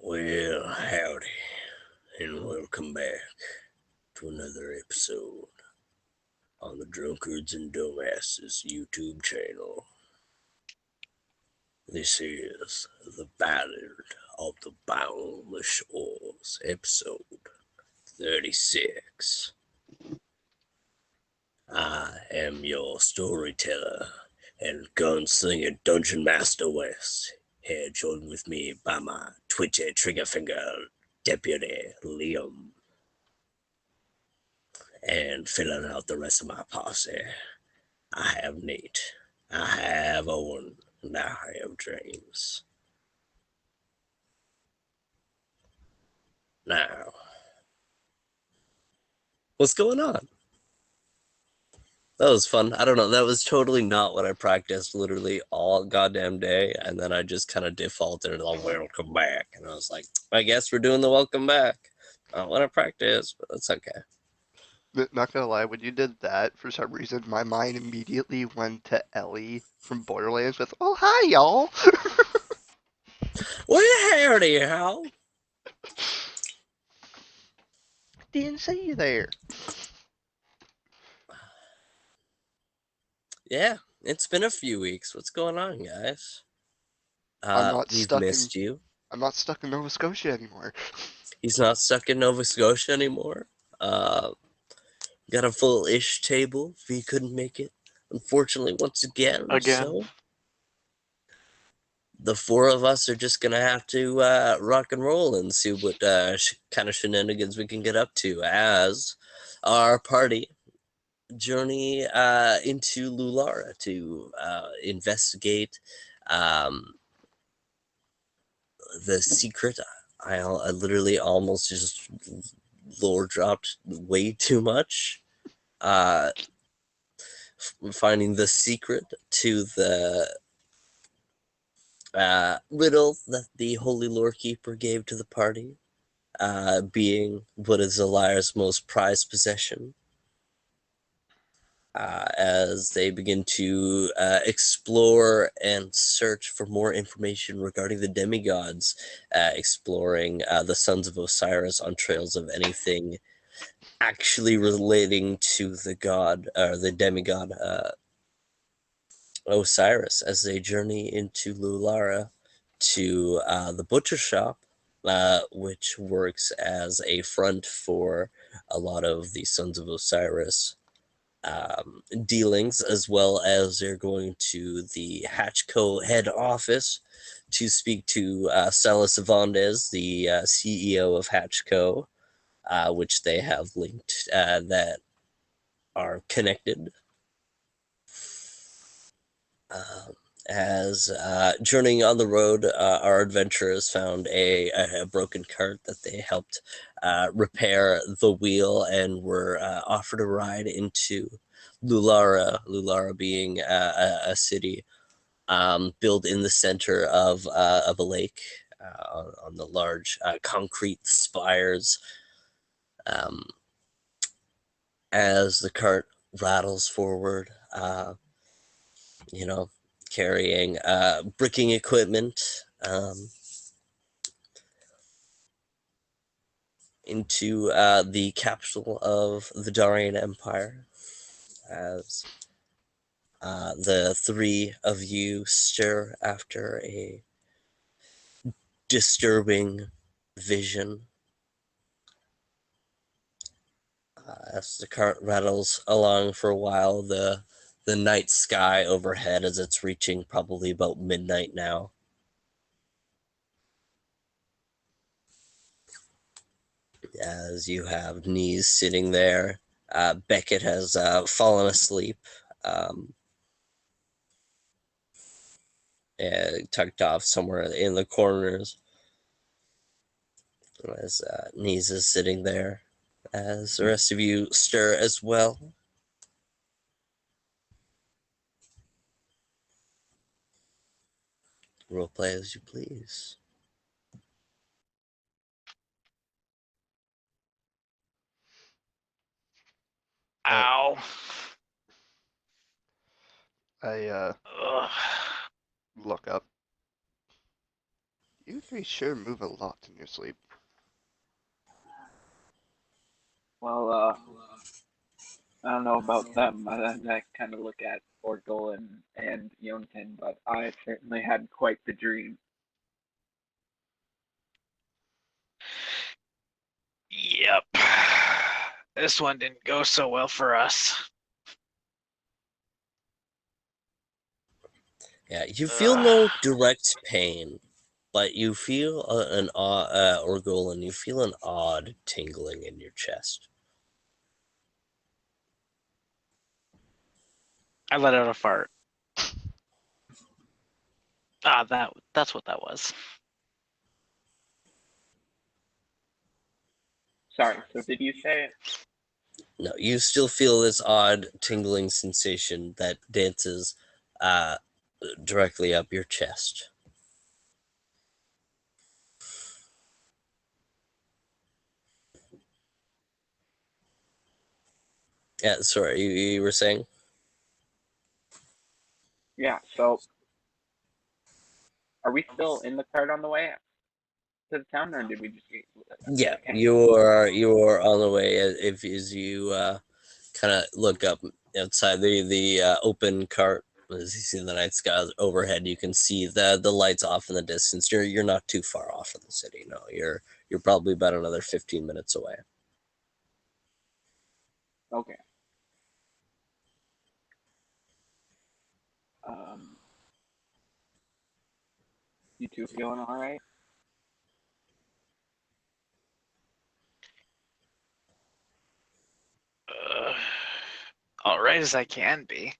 Well, howdy, and welcome back to another episode on the Drunkards and Dumbasses YouTube channel. This is the Ballad of the Boundless Shores, episode 36. I am your storyteller and gunslinger Dungeon Master West, here joined with me by my twitchy trigger finger deputy Liam. And filling out the rest of my posse, I have Nate, I have Owen, and I have James. Now, what's going on? That was fun. I don't know. That was totally not what I practiced literally all goddamn day. And then I just kind of defaulted and like, welcome back. And I was like, I guess we're doing the welcome back. I don't want to practice, but that's okay. Not gonna lie, when you did that, for some reason, my mind immediately went to Ellie from Borderlands with, "Oh, hi, y'all." Well, howdy, Hal. Didn't see you there. Yeah, it's been a few weeks. What's going on, guys? I'm not We've stuck in. missed you. I'm not stuck in Nova Scotia anymore. He's not stuck in Nova Scotia anymore. Got a full-ish table if he couldn't make it, unfortunately, once again. So the four of us are just gonna have to rock and roll and see what kind of shenanigans we can get up to as our party journey into Lulaura to investigate the secret. I literally almost just lore dropped way too much. Finding the secret to the riddle that the Holy Lore Keeper gave to the party, being what is the liar's most prized possession. As they begin to explore and search for more information regarding the demigods, exploring the Sons of Osiris on trails of anything actually relating to the god or the demigod Osiris, as they journey into Lulaura to the butcher shop, which works as a front for a lot of the Sons of Osiris dealings, as well as they're going to the Hatchco head office to speak to Salas Avandes, the CEO of Hatchco, which they have linked that are connected. As journeying on the road, our adventurers found a broken cart that they helped repair the wheel and were offered a ride into Lulaura being a city built in the center of a lake on the large concrete spires. As the cart rattles forward, carrying bricking equipment into the capital of the Darian Empire, as the three of you stare after a disturbing vision. As the cart rattles along for a while, the night sky overhead, as it's reaching probably about midnight now, as you have Knees sitting there. Beckett has fallen asleep, tucked off somewhere in the corners, as Knees is sitting there, as the rest of you stir as well. Roleplay as you please. Ow. I Ugh. look up. You three sure move a lot in your sleep. Well, I don't know about them. I kind of look at Orgulin and Yonkin, but I certainly had quite the dream. Yep. This one didn't go so well for us. Yeah, you feel no direct pain, but you feel Orgulin, you feel an odd tingling in your chest. I let out a fart. That's what that was. Sorry, so did you say No, you still feel this odd tingling sensation that dances directly up your chest. Yeah, sorry, you were saying? yeah, so are we still in the cart on the way to the town, or did we just get Yeah, okay. you're on the way as you kind of look up outside the open cart. As you see the night sky overhead, you can see the lights off in the distance. You're not too far off of the city. No, you're probably about another 15 minutes away. Okay. Um, you two feeling all right? All right as I can be.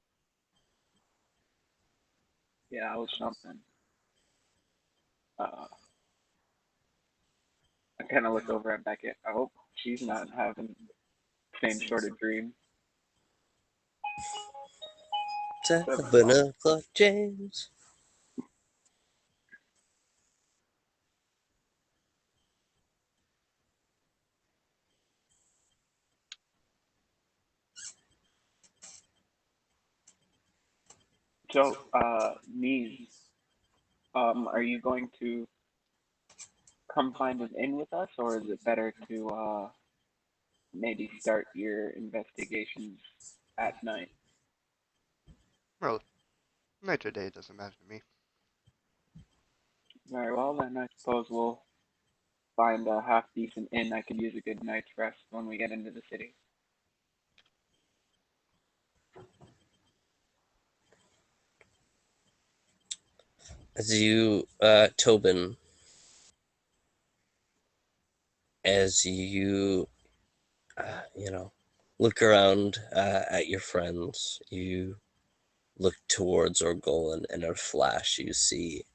Yeah, I was something. I kind of look over at Beckett. I hope she's not having the same sort of dream. 7 o'clock, James. So, Nees, are you going to come find an inn with us, or is it better to maybe start your investigations at night? Well, night or day doesn't matter to me. Very well, then I suppose we'll find a half decent inn. I could use a good night's rest when we get into the city. As you, Tobin, as you, look around at your friends, you look towards Orgolan, and in a flash you see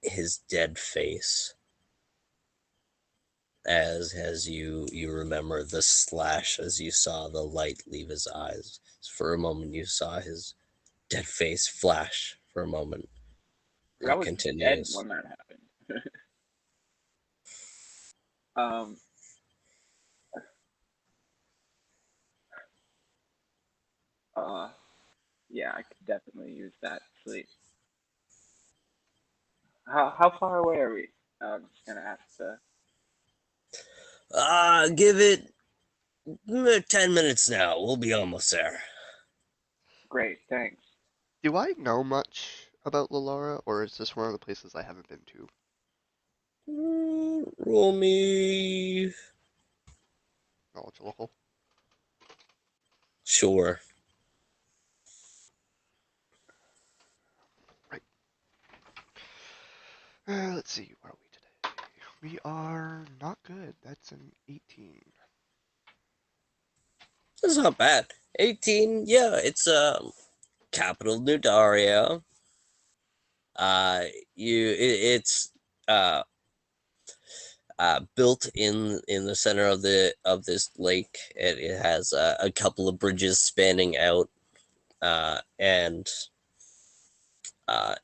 his dead face. As you remember the slash as you saw the light leave his eyes. For a moment you saw his dead face flash for a moment. I It was dead continues. when that happened. um, uh, yeah, I could definitely use that sleep. How far away are we? I'm just gonna ask the. Give it 10 minutes now. We'll be almost there. Great, thanks. Do I know much about Lulaura, or is this one of the places I haven't been to? Roll me. Knowledge local. Sure. Right. Let's see, where are we today? We are not good. That's an 18. That's not bad. 18, yeah, it's capital New Daria. Uh, it's uh built in the center of this lake. It has a couple of bridges spanning out, and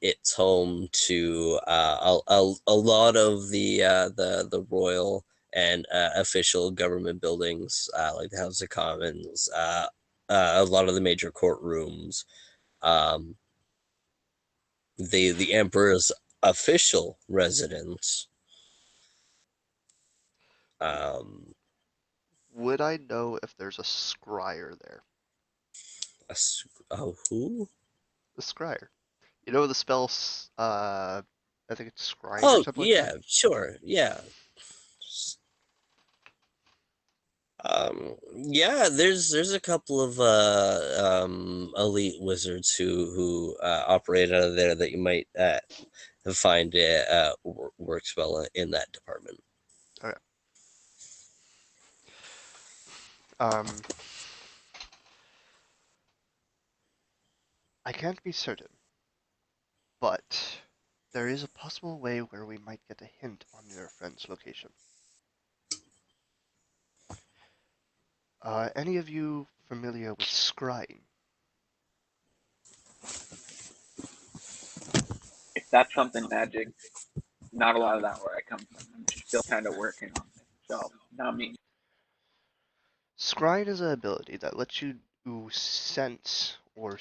it's home to a lot of the royal and official government buildings, like the House of Commons, a lot of the major courtrooms. Um, the emperor's official residence. Would I know if there's a scryer there? Who? The scryer. You know the spell, I think it's scrying or Oh, something like that? yeah, sure, yeah. Yeah, there's a couple of elite wizards who operate out of there that you might find works well in that department. Okay. I can't be certain, but there is a possible way where we might get a hint on your friend's location. Any of you familiar with scrying? If that's something magic, not a lot of that where I come from. I'm still kind of working on it, so not me. Scrying is an ability that lets you sense or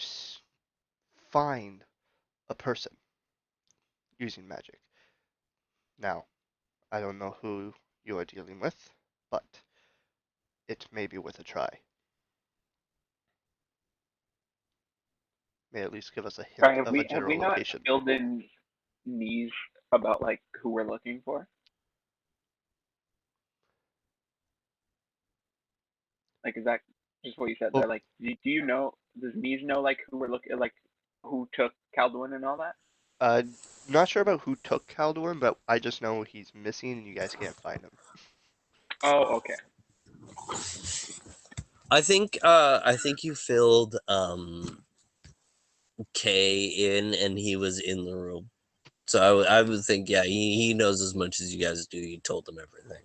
find a person using magic. Now, I don't know who you are dealing with, but it may be worth a try. May at least give us a hint Sorry, have of a we general not location. filled in these about like who we're looking for? Like, is that just what you said Well, there? Like, do you know? Does Mies know like who we're looking like who took Calduin and all that? not sure about who took Caldorn, but I just know he's missing and you guys can't find him. Oh, okay. I think you filled K in, and he was in the room. So I would think, yeah, he knows as much as you guys do. You told him everything.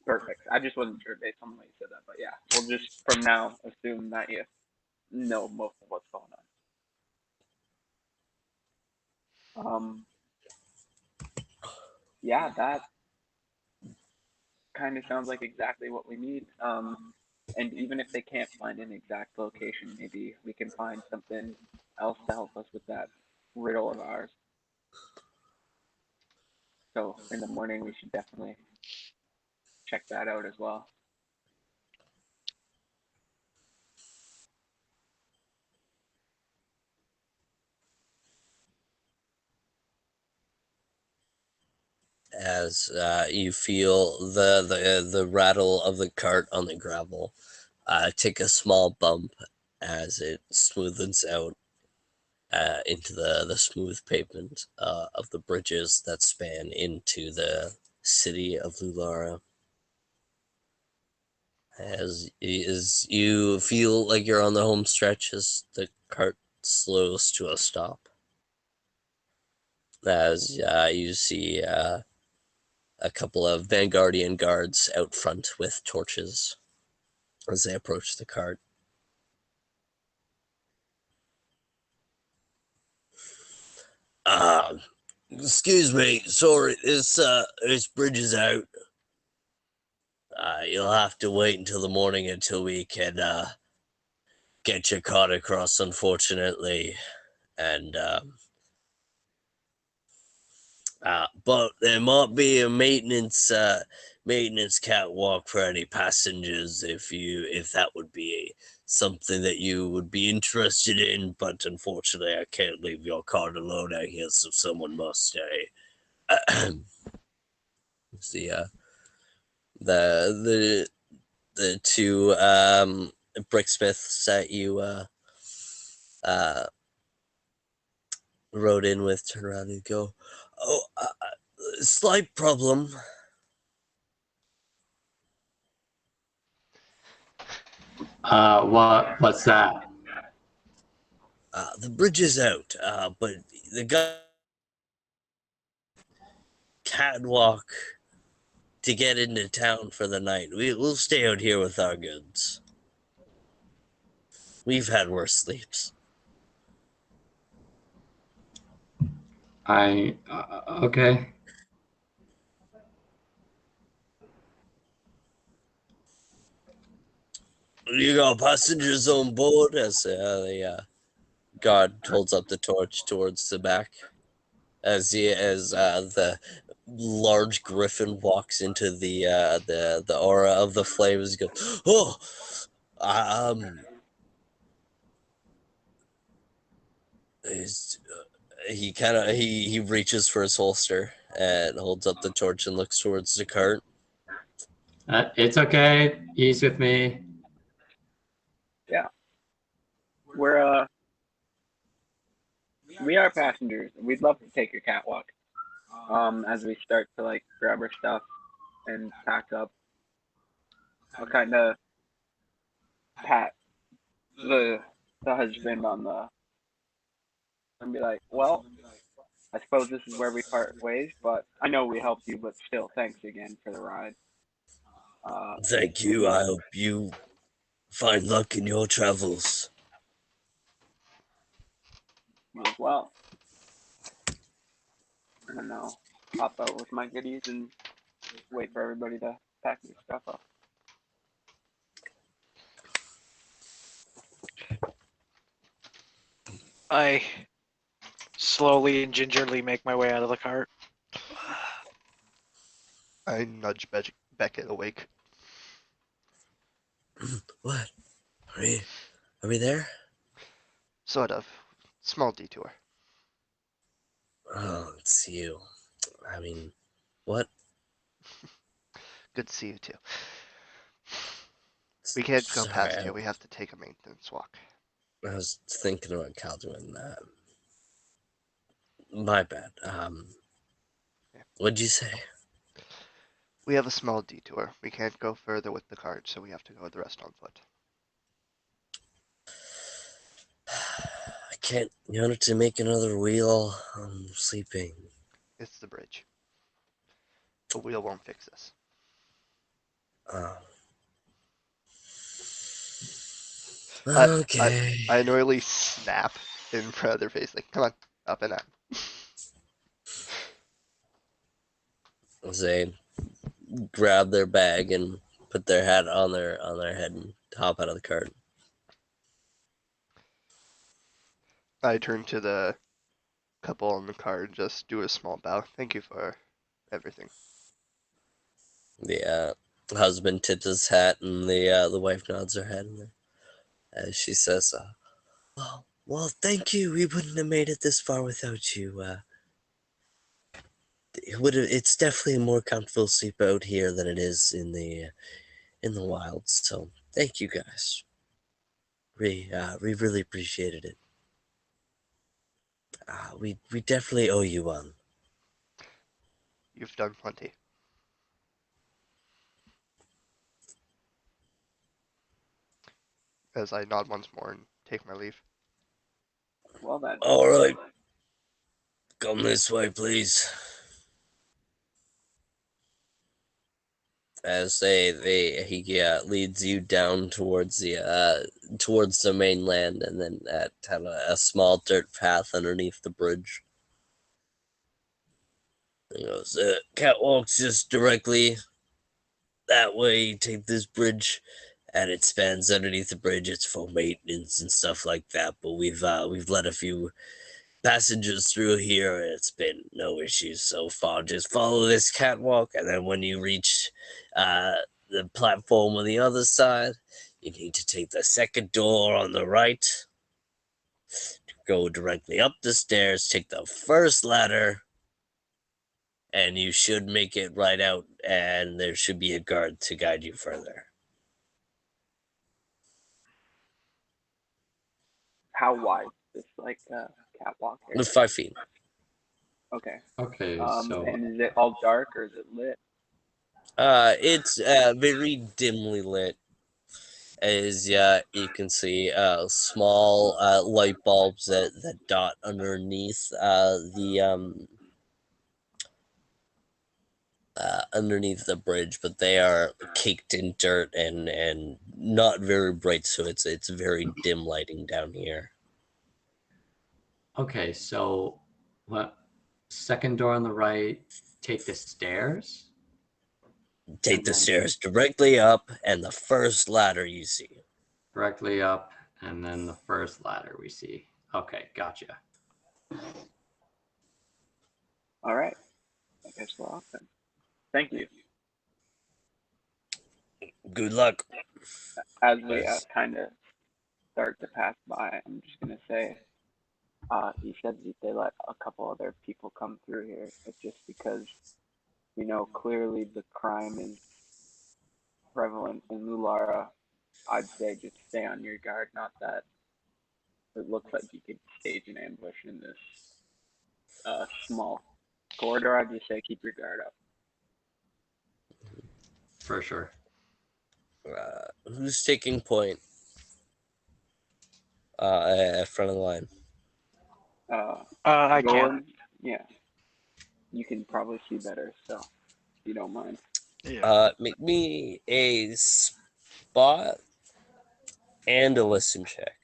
Perfect. I just wasn't sure based on the way you said that, but yeah, we'll just from now assume that you know most of what's going on. Yeah, that kind of sounds like exactly what we need. And even if they can't find an exact location, maybe we can find something else to help us with that riddle of ours. So in the morning, we should definitely check that out as well. As you feel the rattle of the cart on the gravel, take a small bump as it smoothens out into the smooth pavement of the bridges that span into the city of Lulaura. As you feel like you're on the home stretch as the cart slows to a stop. As you see a couple of Vanguardian guards out front with torches as they approach the cart. Uh, Excuse me, sorry, this bridge is out. You'll have to wait until the morning until we can get your cart across, unfortunately. And but there might be a maintenance catwalk for any passengers if that would be something that you would be interested in. But unfortunately, I can't leave your cart alone out here, so someone must stay. See, the two bricksmiths that you rode in with turn around and go, "Oh, slight problem. What's that? The bridge is out, but the guy catwalk to get into town for the night. We'll stay out here with our goods. We've had worse sleeps." Okay. You got passengers on board? As the guard holds up the torch towards the back. As the large griffin walks into the aura of the flames, he goes, "Oh, um, is he reaches for his holster and holds up the torch and looks towards the cart. It's okay. He's with me. We're we are passengers. We'd love to take your catwalk. As we start to like grab our stuff and pack up, I'll kind of pat the husband on the and be like, "Well, I suppose this is where we part ways, but I know we helped you, but still, thanks again for the ride." Thank you. I hope you find luck in your travels. You as well. And I'll pop out with my goodies and wait for everybody to pack their stuff up. I slowly and gingerly make my way out of the cart. I nudge Beckett awake. What? Are we there? Sort of. Small detour. Oh, it's you. I mean, what? Good to see you too. We can't go Sorry, past here. We have to take a maintenance walk. I was thinking about Cal doing that. My bad. What'd you say? We have a small detour. We can't go further with the cart, so we have to go the rest on foot. I can't. You wanted to make another wheel. I'm sleeping. It's the bridge. A wheel won't fix this. Okay. I annoyingly snap in front of their face, like, come on, up and up. They grab their bag and put their hat on their head and hop out of the cart. I turn to the couple on the car and just do a small bow. Thank you for everything. The husband tips his hat, and the wife nods her head, as she says, "Well, thank you. We wouldn't have made it this far without you. It's definitely a more comfortable sleep out here than it is in the wild. So thank you guys. We really appreciated it. We definitely owe you one." You've done plenty. As I nod once more and take my leave. Well then. All right, come this way, please. As he leads you down towards the mainland, and then at kind of a small dirt path underneath the bridge. He goes, "Catwalk's just directly that way. You take this bridge, and it spans underneath the bridge. It's for maintenance and stuff like that. But we've let a few passengers through here, and it's been no issues so far. Just follow this catwalk, and then when you reach the platform on the other side, you need to take the second door on the right. Go directly up the stairs, take the first ladder, and you should make it right out, and there should be a guard to guide you further." How wide is this like catwalk area? 5 feet. Okay. Okay, so And is it all dark or is it lit? It's very dimly lit. As you can see small light bulbs that dot underneath the bridge, but they are caked in dirt and not very bright, so it's very dim lighting down here. okay, so what? Second door on the right. Take the stairs. Take the stairs directly up, and the first ladder you see. directly up, and then the first ladder we see. Okay, gotcha. All right. I guess we're off then. Thank you. Good luck. As we Yes. kind of start to pass by, I'm just gonna say, you said that they let a couple other people come through here, but just because clearly the crime is prevalent in Lulaura, I'd say just stay on your guard. Not that it looks like you could stage an ambush in this small corridor. I'd just say keep your guard up. For sure. Who's taking point? At front of the line. I can. Roland, yeah, you can probably see better, so if you don't mind. Yeah. Make me a spot and a listen check.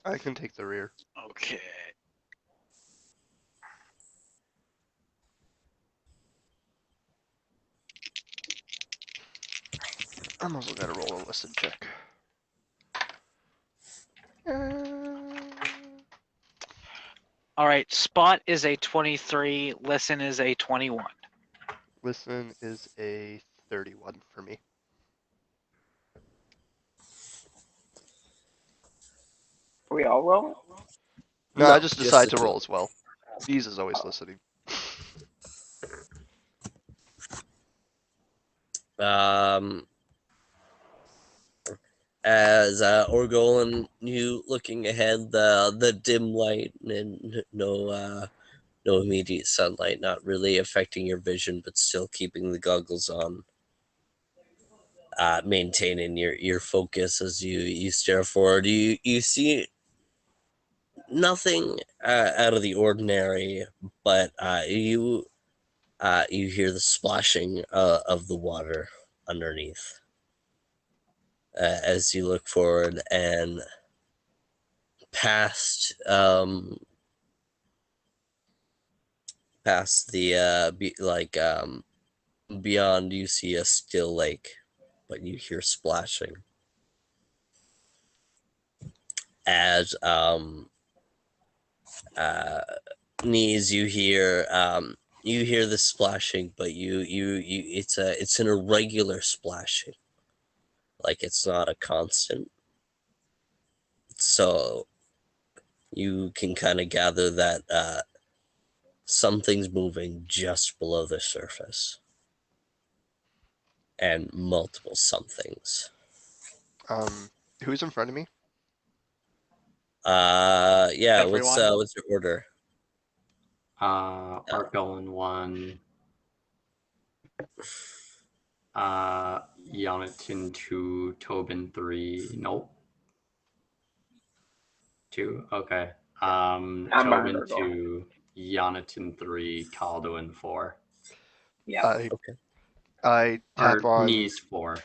I can take the rear. Okay. I'm also gonna roll a listen check. All right. Spot is a 23. Listen is a 21. Listen is a 31 for me. Are we all rolling? No, I just just decided the to two. roll as well. Bees is always listening. As Orgolan, you looking ahead, the dim light and no immediate sunlight, not really affecting your vision, but still keeping the goggles on. Maintaining your focus as you stare forward. You see nothing out of the ordinary, but you hear the splashing of the water underneath as you look forward and past past the beyond. You see a still lake, but you hear splashing as knees. You hear the splashing, but you it's an irregular splashing, like it's not a constant. So you can kind of gather that something's moving just below the surface, and multiple somethings. Who's in front of me? Yeah. Everyone. What's your order? Art going 1. Yonatan 2, Tobin 3. Nope. 2. Okay. I'm Tobin Virgo. 2, Yonatan 3, Caldoin 4. Yeah. I Okay. I tap Or on knees 4.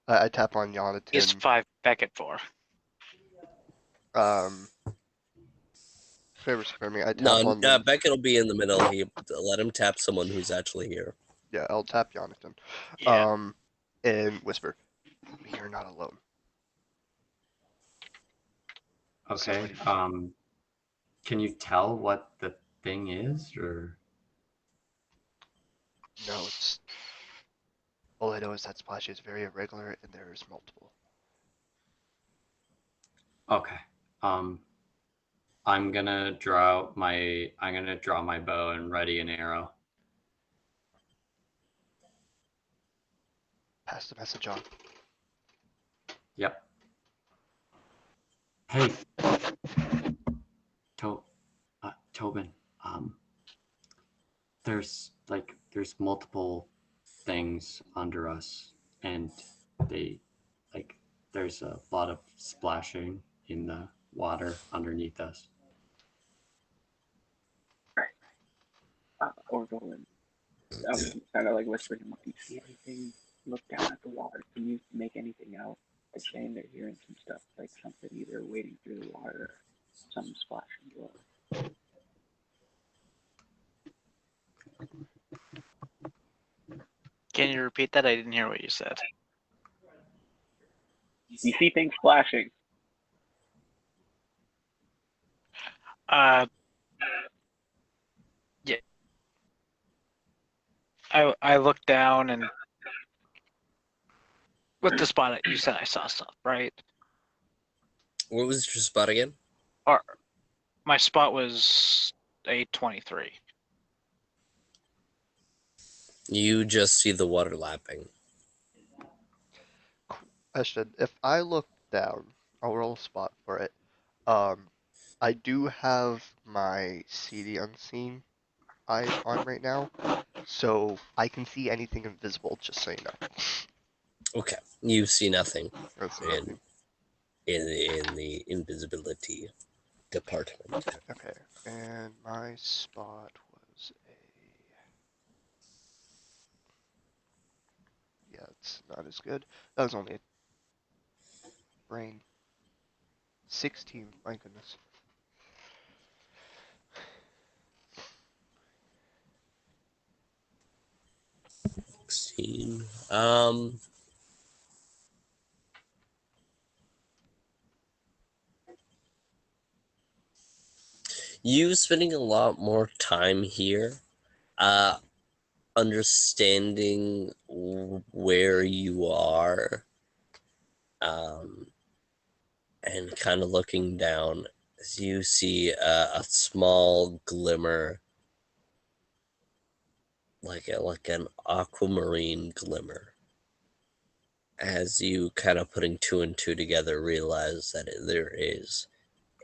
I tap on Is Jonathan. 5. Beckett 4. Favors for me. I tap No, on them. Beckett will be in the middle. Let him tap someone who's actually here. Yeah, I'll tap Jonathan. Yeah. And whisper, "We are not alone." Okay. Somebody- Can you tell what the thing is, or? No, it's. All I know is that splash is very irregular, and there is multiple. Okay. I'm gonna draw my bow and ready an arrow. Pass the message on. Yep. Hey, Tobin. There's multiple things under us, and there's a lot of splashing in the water underneath us. Orgolan, kind of like whispering, do you see anything? Look down at the water. Can you make anything out? They're saying they're hearing some stuff, like something either wading through the water or something splashing below. Can you repeat that? I didn't hear what you said. You see things flashing. Yeah. I looked down and with the spot you said I saw stuff, right? What was your spot again? Or my spot was a 23. You just see the water lapping. Question: if I look down, I'll roll a spot for it. I do have my CD unseen eyes on right now, so I can see anything invisible. Just so you know. Okay, you see nothing I see in nothing. in the invisibility department. Okay, and my spot was a. Yeah, it's not as good. That was only a brain. 16. My goodness. You spending a lot more time here, understanding where you are, and kind of looking down as you see a small glimmer, like an aquamarine glimmer. As you kind of putting two and two together, realize that there is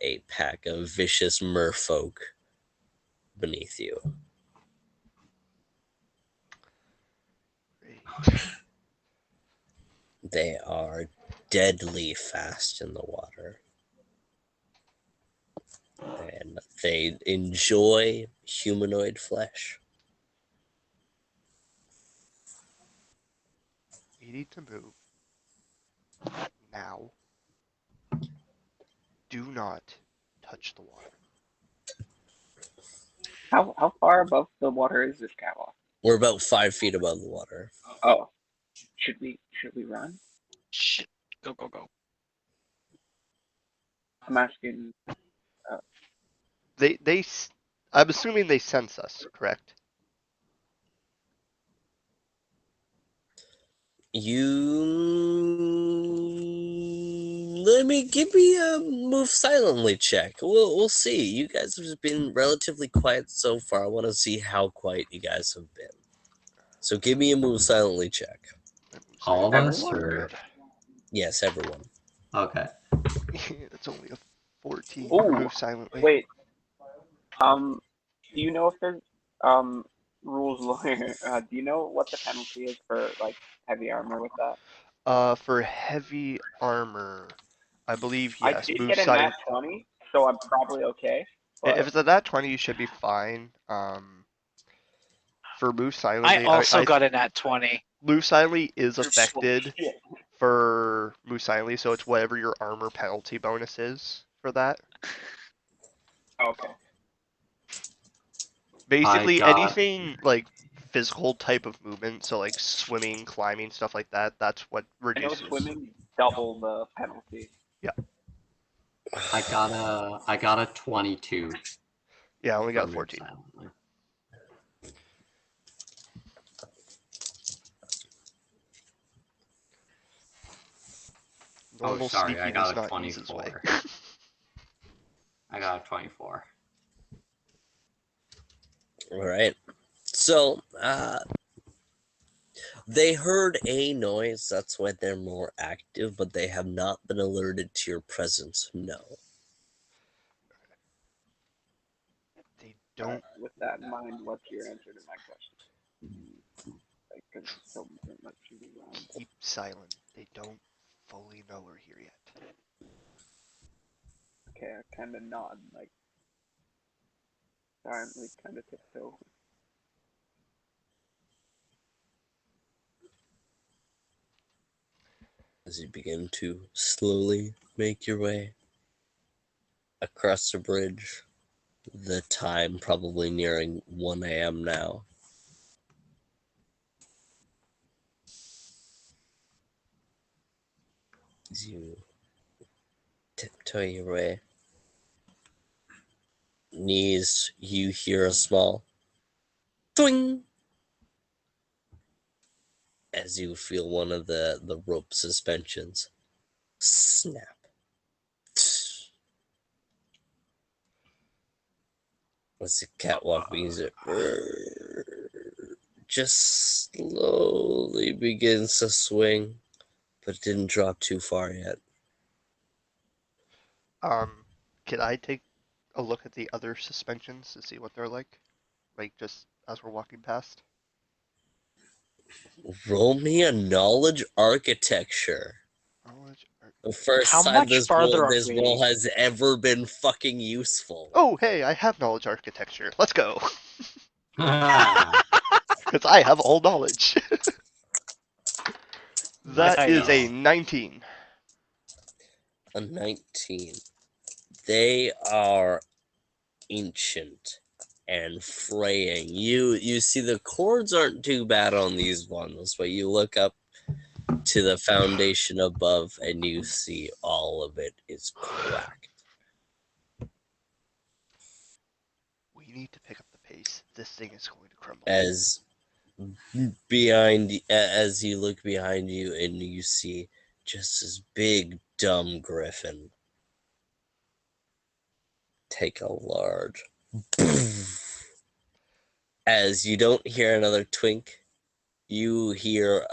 a pack of vicious merfolk beneath you. Great. They are deadly fast in the water, and they enjoy humanoid flesh. We need to move now. Do not touch the water. How far above the water is this catwalk? We're about 5 feet above the water. Oh, should we run? Shit. Go, go, go. I'm asking. They. I'm assuming they sense us, correct? Give me a move silently check. We'll see. You guys have been relatively quiet so far. I want to see how quiet you guys have been. So give me a move silently check. All of us, Everyone? or Yes, everyone. okay. That's only a 14 for Oh, move silently. wait. Do you know if there's rules lawyer? Do you know what the penalty is for like heavy armor with that? For heavy armor, I believe I yes. did Move get a nat silent. 20, so I'm probably okay. If But it's a nat 20, you should be fine. For move I silently, also got a nat 20. move silently is affected shit. for move silently, so it's whatever your armor penalty bonus is for that. Okay. Basically, got- anything like physical type of movement, so like swimming, climbing, stuff like that, that's what I know reduces. swimming double the penalty. I got a 22 Yeah, I only for got move 14. silently. Normal sorry, I sneaking is got a not Ease's way. 24. I got a 24. All right. So, they heard a noise. That's why they're more active, but they have not been alerted to your presence. No. They don't With that in mind, what's your answer to my question? Like, because so much should be around. keep silent. They don't fully know we're here yet. Okay, I kind of nod, like silently, kind of tiptoe. As you begin to slowly make your way across the bridge, the time probably nearing 1 a.m. now. As you tiptoe your way, knees, you hear a small twing as you feel one of the rope suspensions snap. As the catwalk begins to just slowly begins to swing, but it didn't drop too far yet. Could I take a look at the other suspensions to see what they're like? Like just as we're walking past? Roll me a knowledge architecture. Knowledge. The first How time much farther are this roll we? has ever been fucking useful. Oh, hey, I have knowledge architecture. Let's go. Ah, Because I have all knowledge. That Nice. is a 19. A 19. They are ancient and fraying. You see the chords aren't too bad on these ones, but you look up to the foundation above and you see all of it is cracked. We need to pick up the pace. This thing is going to crumble. As you look behind you and you see just this big dumb griffin take a large as you don't hear another twink, you hear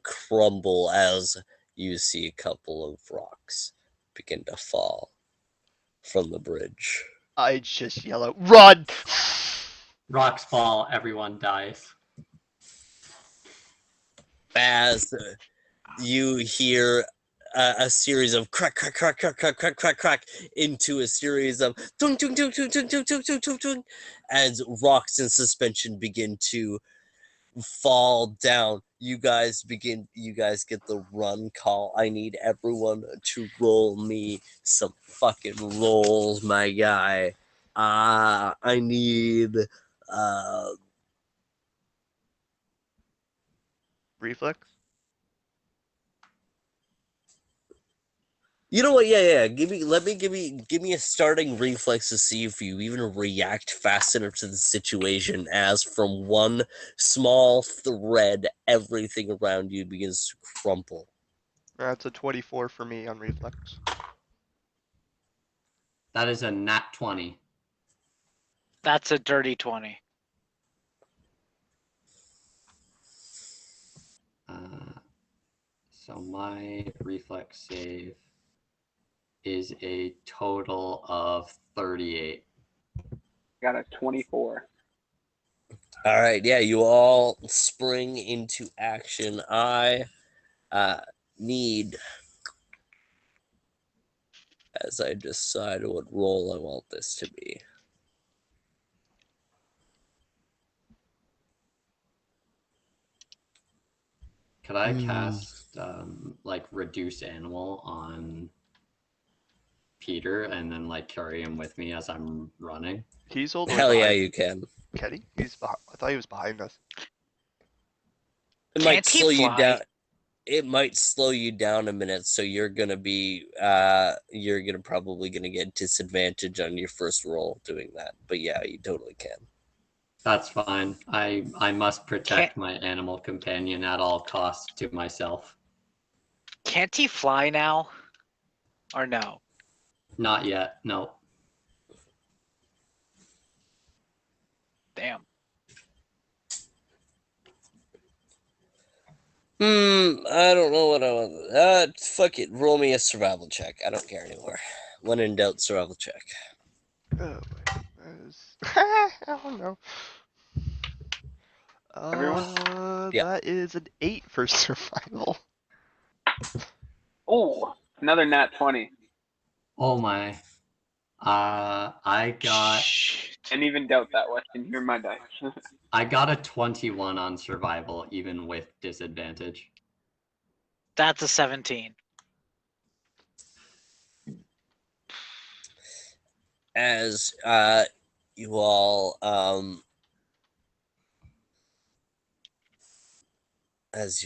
crumble as you see a couple of rocks begin to fall from the bridge. I just yell out, run! rocks fall, everyone dies. As you hear a series of crack, crack, crack, crack, crack, crack, crack, crack, into a series of tung, tung, tung, tung, tung, tung, tung, tung, tung, tung, as rocks in suspension begin to fall down. You guys get the run call. I need everyone to roll me some fucking rolls, my guy. I need Reflex? you know what? Yeah. Give me a starting reflex to see if you even react fast enough to the situation. As from one small thread, everything around you begins to crumple. That's a 24 for me on reflex. That is a nat 20. That's a dirty 20. So my reflex save is a total of 38. Got a 24. All right, yeah, you all spring into action. I need, as I decide what role I want this to be. Could I cast like reduce animal on Peter and then like carry him with me as I'm running? He's all the way Hell yeah, behind. you can. Kenny? He's behind. I thought he was behind us. It might Can't he slow you fly? down. It might slow you down a minute, so you're gonna probably gonna get disadvantage on your first roll doing that. But yeah, you totally can. That's fine. I must protect Can't my animal companion at all costs to myself. can't he fly now? Or no? Not yet. No. Damn. I don't know what I want. Fuck it. Roll me a survival check. I don't care anymore. When in doubt, survival check. Oh, that is... I don't know. Everyone? Yeah. That is an 8 for survival. Oh, another nat 20. Oh my. I got Shit. Didn't even doubt that, Weston. You're my dice. I got a 21 on survival even with disadvantage. That's a 17. As you all as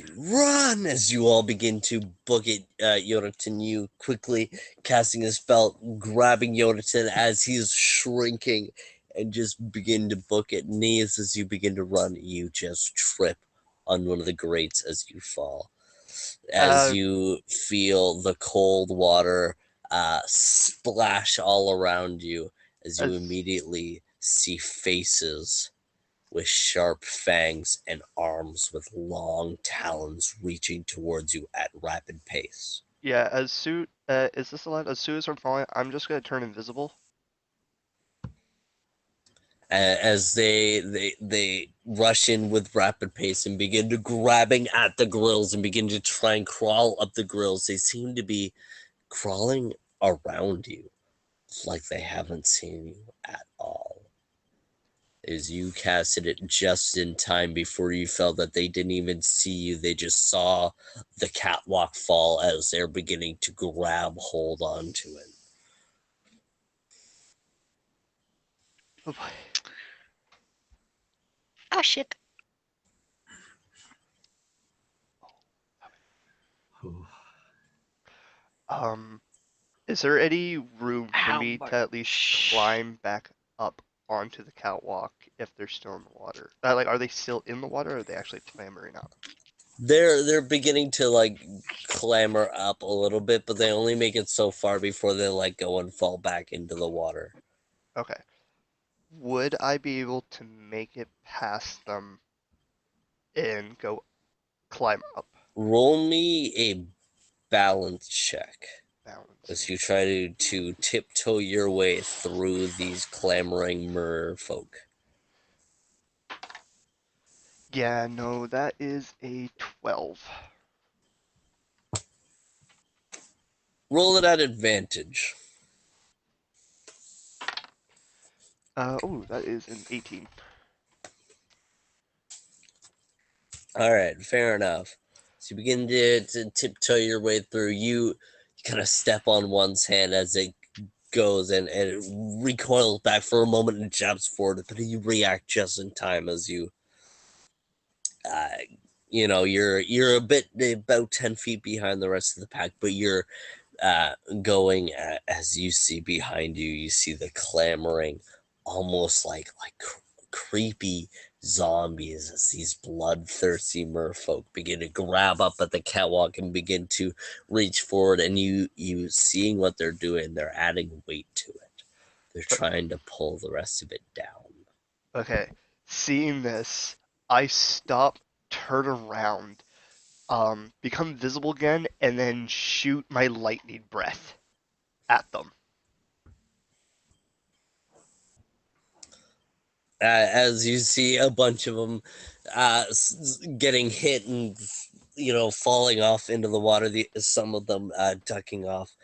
you all begin to book it, Yonaton, you quickly casting his spell, grabbing Yonaton as he's shrinking, and just begin to book it. Knees, as you begin to run, you just trip on one of the grates as you fall. As you feel the cold water splash all around you, as you immediately see faces with sharp fangs and arms with long talons reaching towards you at rapid pace. Yeah, is this allowed? As soon as I'm falling, I'm just gonna turn invisible. As they rush in with rapid pace and begin to grabbing at the grills and begin to try and crawl up the grills, they seem to be crawling around you like they haven't seen you at all. As you casted it just in time before you felt that they didn't even see you, they just saw the catwalk fall as they're beginning to grab hold onto it. Oh boy. Oh shit. Is there any room for How me much? to at least climb back up onto the catwalk if they're still in the water? Like, are they still in the water, or are they actually clambering up? They're beginning to like clamber up a little bit, but they only make it so far before they let go and fall back into the water. Okay. Would I be able to make it past them and go climb up? Roll me a balance check Balance. as you try to tiptoe your way through these clamoring merfolk. Yeah, no, that is a 12. Roll it at advantage. Oh, that is an 18. All right, fair enough. So you begin to tiptoe your way through. You kind of step on one's hand as it goes and it recoils back for a moment and jumps forward, but you react just in time as you, uh, you're a bit about 10 feet behind the rest of the pack, but you're going as you see behind you. You see the clamoring, almost like creepy zombies as these bloodthirsty merfolk begin to grab up at the catwalk and begin to reach forward, and you seeing what they're doing, they're adding weight to it. They're trying to pull the rest of it down. Okay, seeing this, I stop, turn around, become visible again, and then shoot my lightning breath at them. As you see a bunch of them getting hit and falling off into the water, some of them ducking off,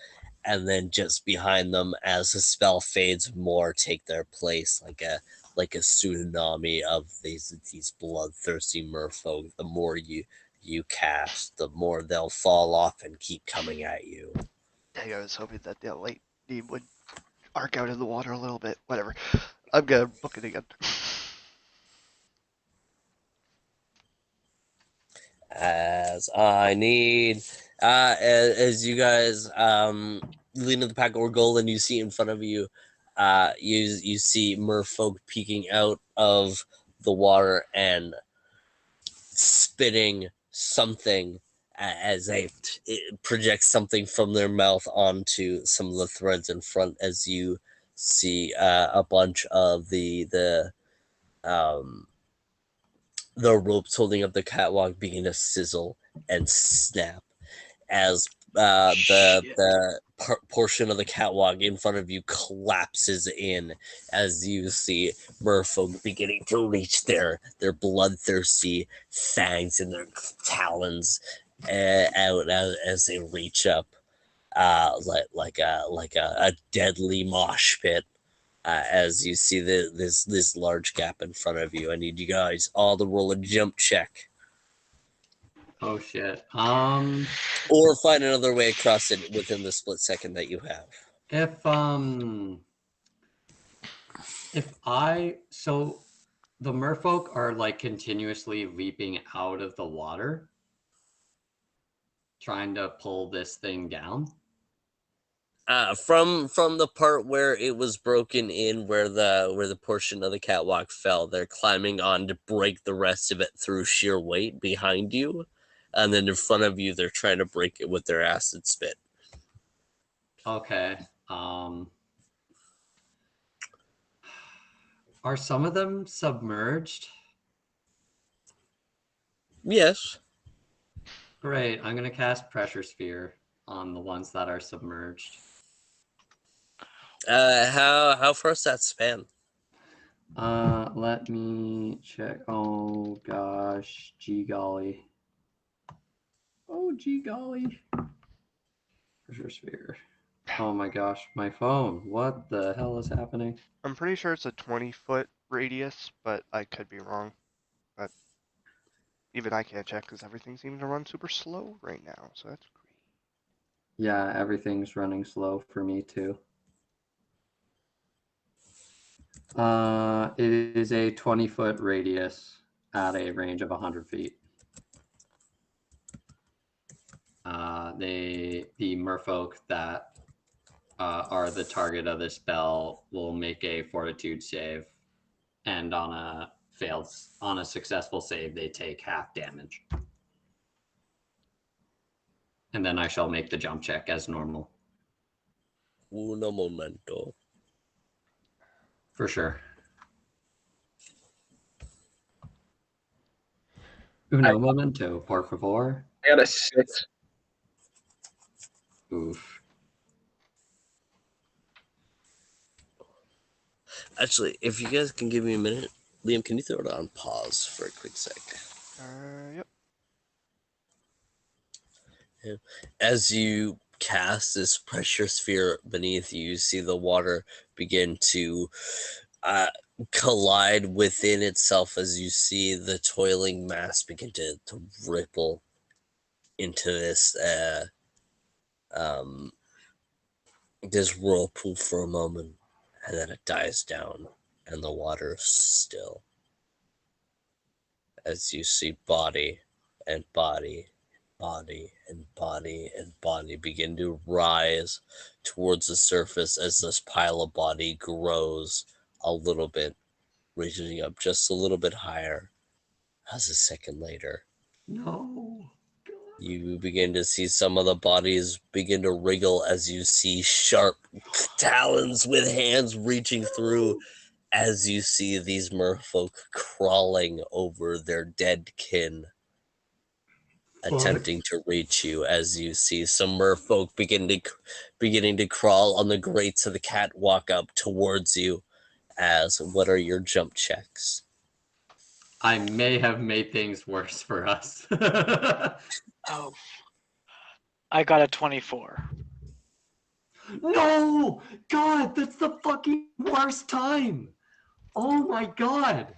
and then just behind them, as the spell fades, more take their place, like a tsunami of these bloodthirsty merfolk. The more you cast, the more they'll fall off and keep coming at you. Dang, I was hoping that the lightning would arc out in the water a little bit. Whatever. I'm gonna book it again. As I need, as you guys lean to the pack or goal, and you see in front of you, you see merfolk peeking out of the water and spitting something as they project something from their mouth onto some of the threads in front. As you see a bunch of um, the ropes holding up the catwalk begin to sizzle and snap as the portion of the catwalk in front of you collapses in, as you see merfolk beginning to reach their bloodthirsty fangs and their talons out as they reach up, like a deadly mosh pit. As you see this large gap in front of you, I need you guys all to roll a jump check. Oh shit. Or find another way across it within the split second that you have. So the merfolk are like continuously leaping out of the water. trying to pull this thing down? From the part where it was broken in, where the portion of the catwalk fell, they're climbing on to break the rest of it through sheer weight behind you, and then in front of you, they're trying to break it with their acid spit. Okay. Are some of them submerged? Yes. Great. I'm gonna cast Pressure Sphere on the ones that are submerged. How far does that span? Let me check. Oh gosh, gee golly. Oh gee golly. Pressure Sphere. Oh my gosh, my phone. What the hell is happening? I'm pretty sure it's a 20-foot radius, but I could be wrong. But even I can't check because everything seems to run super slow right now, so that's great. Yeah, everything's running slow for me too. It is a 20-foot radius at a range of 100 feet. The merfolk that are the target of this spell will make a fortitude save, and on a successful save, they take half damage. And then I shall make the jump check as normal. Uno momento. For sure. Uno momento, por favor. I got a 6. Oof. Actually, if you guys can give me a minute, Liam, can you throw it on pause for a quick sec? Yep. Yeah. As you cast this pressure sphere beneath you, you see the water begin to collide within itself as you see the toiling mass begin to ripple into this this whirlpool for a moment, and then it dies down and the water is still, as you see body and body and body begin to rise towards the surface as this pile of body grows a little bit, reaching up just a little bit higher. As a second later, No. you begin to see some of the bodies begin to wriggle as you see sharp talons with hands reaching through, as you see these merfolk crawling over their dead kin, attempting to reach you, as you see some merfolk beginning to crawl on the grates of the catwalk up towards you. As what are your jump checks? I may have made things worse for us. Oh, I got a 24. No! God, that's the fucking worst time. Oh my god.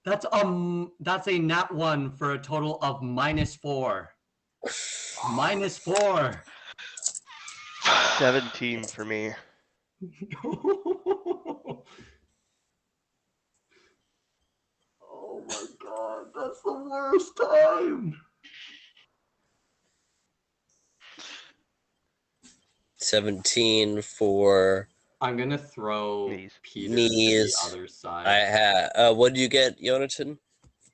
That's a nat 1 for a total of -4. -4. 17 for me. Oh my god, that's the worst time. 17 for I'm gonna throw Knees. Peter knees. to the other side. I have. What did you get, Jonathan?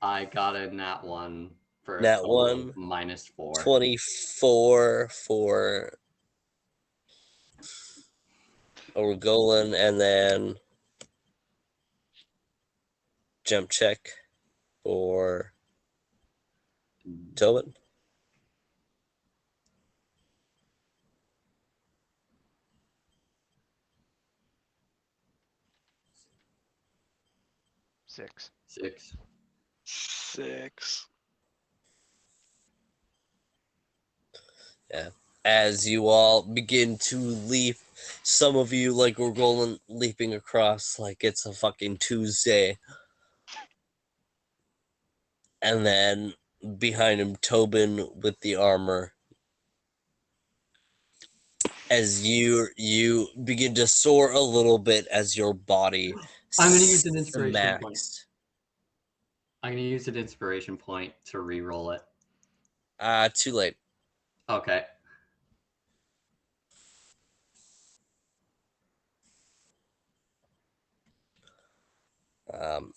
I got a nat 1 for a Nat total 1. of -4. 24 for Orgolan, and then jump check for Tobin. Six. 6. Yeah. As you all begin to leap, some of you, like Orgolan, leaping across like it's a fucking Tuesday. And then behind him, Tobin with the armor. As you begin to soar a little bit as your body I'm gonna use an inspiration point. smacks. I'm gonna use an inspiration point to re-roll it. Too late. Okay.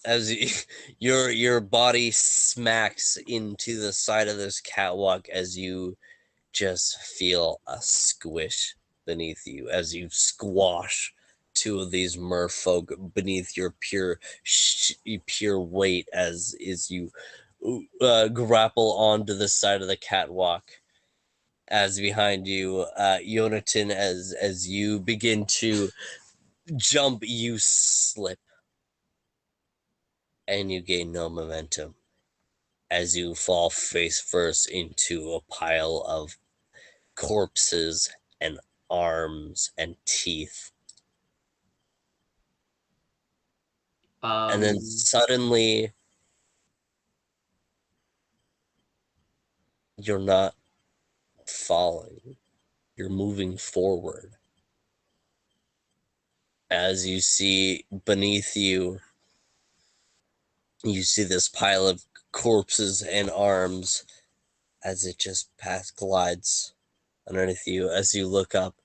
As your body smacks into the side of this catwalk as you just feel a squish beneath you as you squash two of these merfolk beneath your pure weight as you grapple onto the side of the catwalk. As behind you, Yonatan, as you begin to jump, you slip and you gain no momentum as you fall face first into a pile of corpses and arms and teeth. And then suddenly, you're not falling, you're moving forward. As you see beneath you, you see this pile of corpses and arms as it just glides underneath you as you look up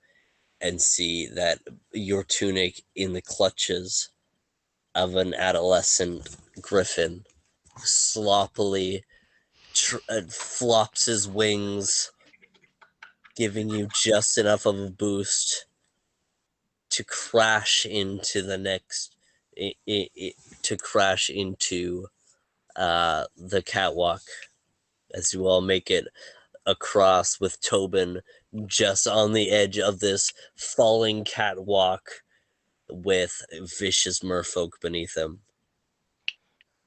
and see that your tunic in the clutches of an adolescent griffin sloppily flops his wings, giving you just enough of a boost to crash into the next to crash into the catwalk as you all make it across with Tobin just on the edge of this falling catwalk with vicious merfolk beneath him.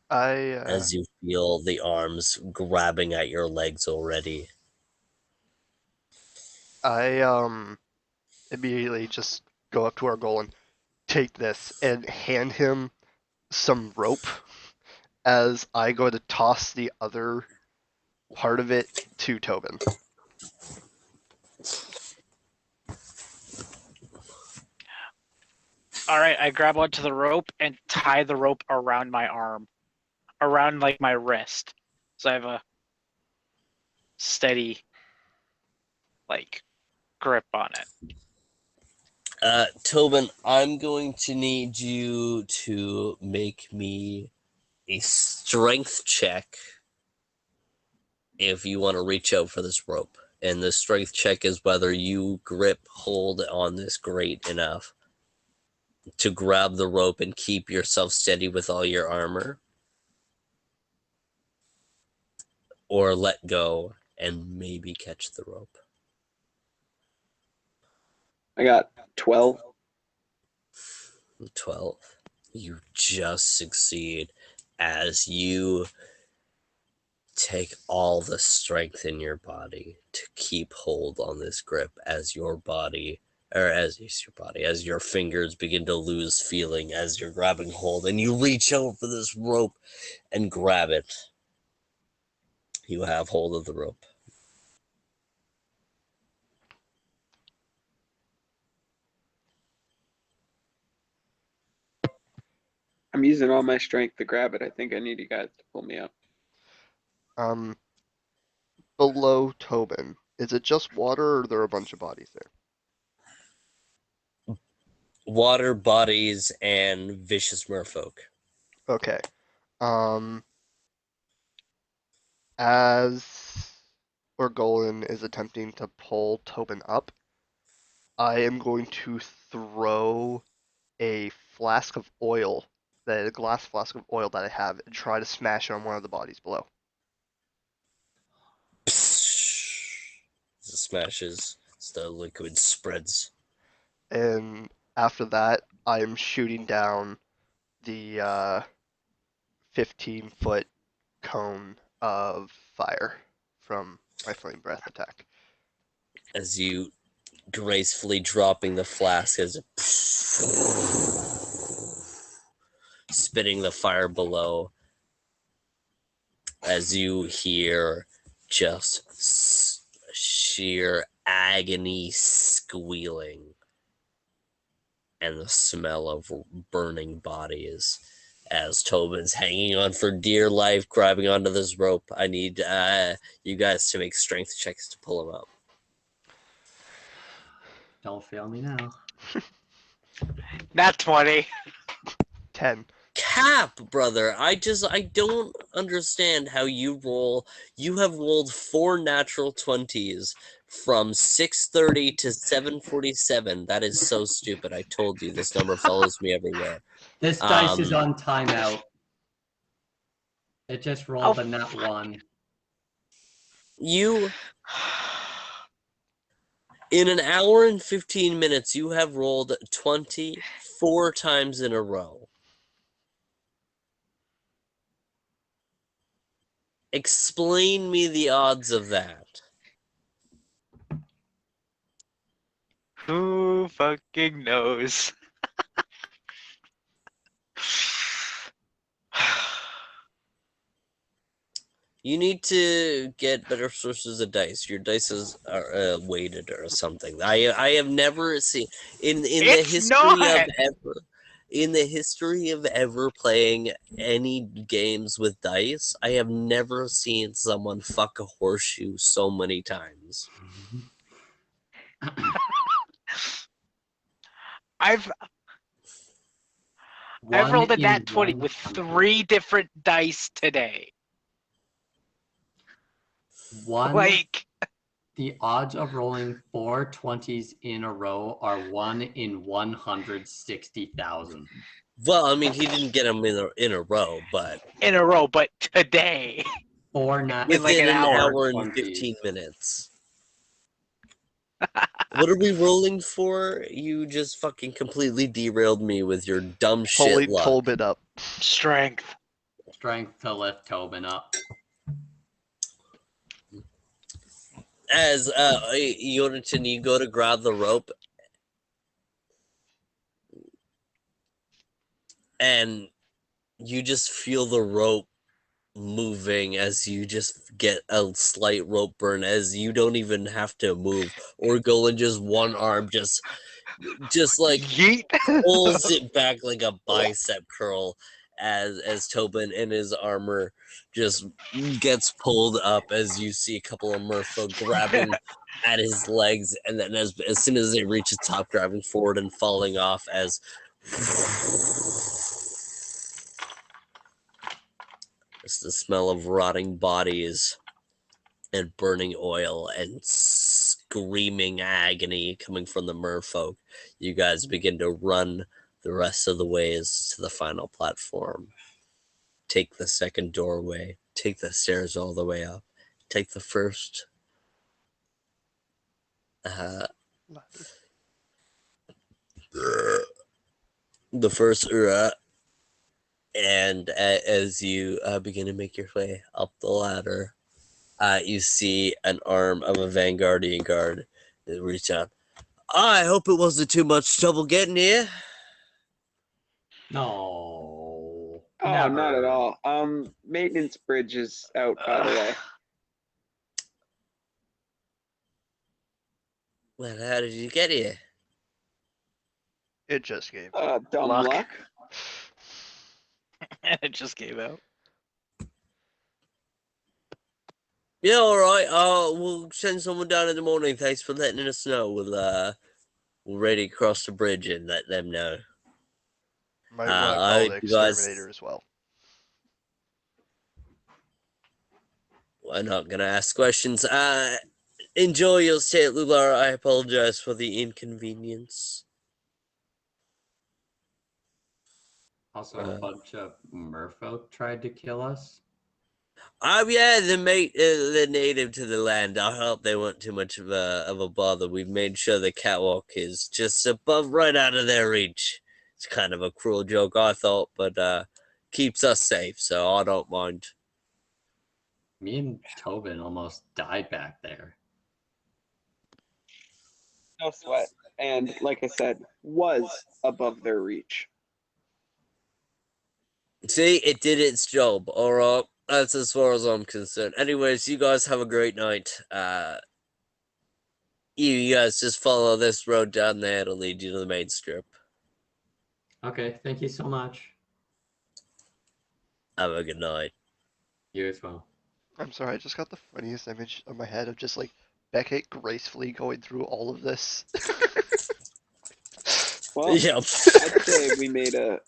As you feel the arms grabbing at your legs already. I immediately just go up to our goal and take this and hand him some rope as I go to toss the other part of it to Tobin. All right, I grab onto the rope and tie the rope around my arm, around like my wrist, so I have a steady, like, grip on it. Tobin, I'm going to need you to make me a strength check if you want to reach out for this rope. And the strength check is whether you grip hold on this grate enough to grab the rope and keep yourself steady with all your armor, or let go and maybe catch the rope. I got 12. 12. You just succeed as you take all the strength in your body to keep hold on this grip as your body, or as your fingers begin to lose feeling as you're grabbing hold, and you reach out for this rope and grab it. You have hold of the rope. I'm using all my strength to grab it. I think I need you guys to pull me up. Below Tobin, is it just water or are there a bunch of bodies there? Water, bodies, and vicious merfolk. Okay. As Orgolan is attempting to pull Tobin up, I am going to throw a flask of oil, a glass flask of oil that I have, and try to smash it on one of the bodies below. As it smashes, the liquid spreads. And after that, I am shooting down the 15-foot cone of fire from my flame breath attack. As you gracefully dropping the flask as it spitting the fire below, as you hear just sheer agony squealing and the smell of burning bodies as Tobin's hanging on for dear life, grabbing onto this rope. I need you guys to make strength checks to pull him up. Don't fail me now. Not 20. 10. Cap, brother. I don't understand how you roll. You have rolled 4 natural 20s from 6:30 to 7:47. That is so stupid. I told you this number follows me everywhere. This dice is on timeout. It just rolled a nat 1. You in an hour and 15 minutes, you have rolled 24 times in a row. Explain me the odds of that. Who fucking knows? You need to get better sources of dice. Your dice are weighted or something. I have never seen in the It's history of not! ever in the history of ever playing any games with dice. I have never seen someone fuck a horseshoe so many times. I've One rolled a in nat 20 with 100. 3 different dice today. One. Like, The odds of rolling 4 20s in a row are 1 in 160,000. Well, I mean, he didn't get them in a row, but in a row, but today. 4 nat In like within an an hour. hour and 20s. 15 minutes. What are we rolling for? You just fucking completely derailed me with your dumb shit Pulling luck. Tobin up. Strength. Strength to lift Tobin up. As Yonatan, you go to grab the rope, and you just feel the rope moving as you just get a slight rope burn, as you don't even have to move or go in just one arm, just like Yeet. pulls it back like a bicep curl as Tobin in his armor just gets pulled up, as you see a couple of merfolk grabbing at his legs, and then as soon as they reach the top, grabbing forward and falling off as it's the smell of rotting bodies and burning oil and screaming agony coming from the merfolk. You guys begin to run the rest of the ways to the final platform. Take the second doorway. Take the stairs all the way up. Take the first the first and as you begin to make your way up the ladder, you see an arm of a Vanguardian guard reach out. I hope it wasn't too much trouble getting here. No. Oh, never. not at all. Maintenance bridge is out, by the way. Well, how did you get here? It just gave. Dumb Luck. luck. It just gave out. Yeah, all right. We'll send someone down in the morning. Thanks for letting us know. We'll ready to cross the bridge and let them know. Might want to call the you guys- exterminator as well. We're not gonna ask questions. Enjoy your stay at Lulaura. I apologize for the inconvenience. Also, a bunch of merfolk tried to kill us. Yeah, they're native to the land. I hope they weren't too much of a bother. We've made sure the catwalk is just above, right out of their reach. It's kind of a cruel joke, I thought, but keeps us safe, so I don't mind. Me and Tobin almost died back there. No sweat. And like I said, was above their reach. See, it did its job. All right, that's as far as I'm concerned. Anyways, you guys have a great night. You guys just follow this road down there. It'll lead you to the main strip. Okay, thank you so much. Have a good night. You as well. I'm sorry, I just got the funniest image of my head of just like Beckett gracefully going through all of this. Well, Yep. I'd say we made a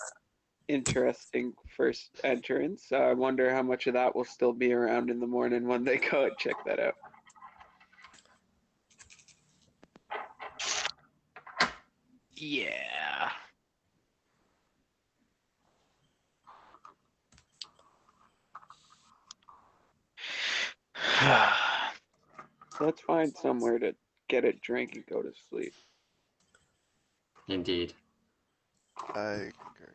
interesting first entrance. I wonder how much of that will still be around in the morning when they go and check that out. Yeah. Let's find somewhere to get a drink and go to sleep. Indeed. I concur.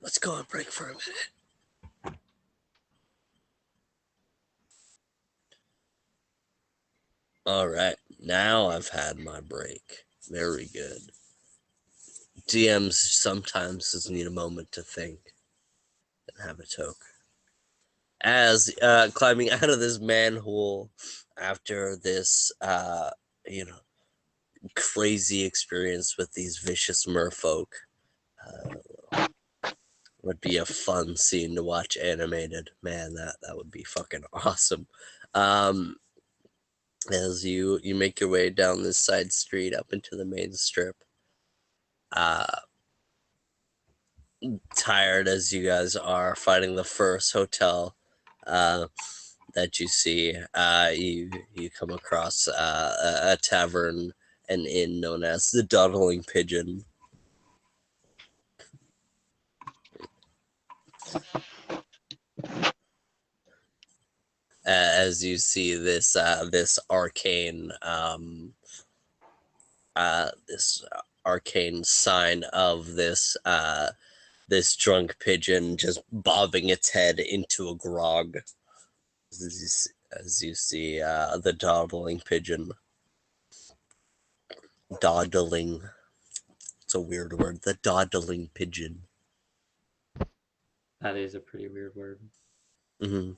Let's go on break for a minute. Alright, now I've had my break. Very good. DMs sometimes just need a moment to think and have a toke. As climbing out of this manhole after this, crazy experience with these vicious merfolk, would be a fun scene to watch animated. Man, that would be fucking awesome. As you make your way down this side street up into the main strip, tired as you guys are finding the first hotel that you see, you come across a tavern, an inn known as the Dawdling Pigeon. As you see this arcane sign of this drunk pigeon just bobbing its head into a grog. As you see the dawdling pigeon. Dawdling. It's a weird word. The dawdling pigeon. That is a pretty weird word. Mm-hmm.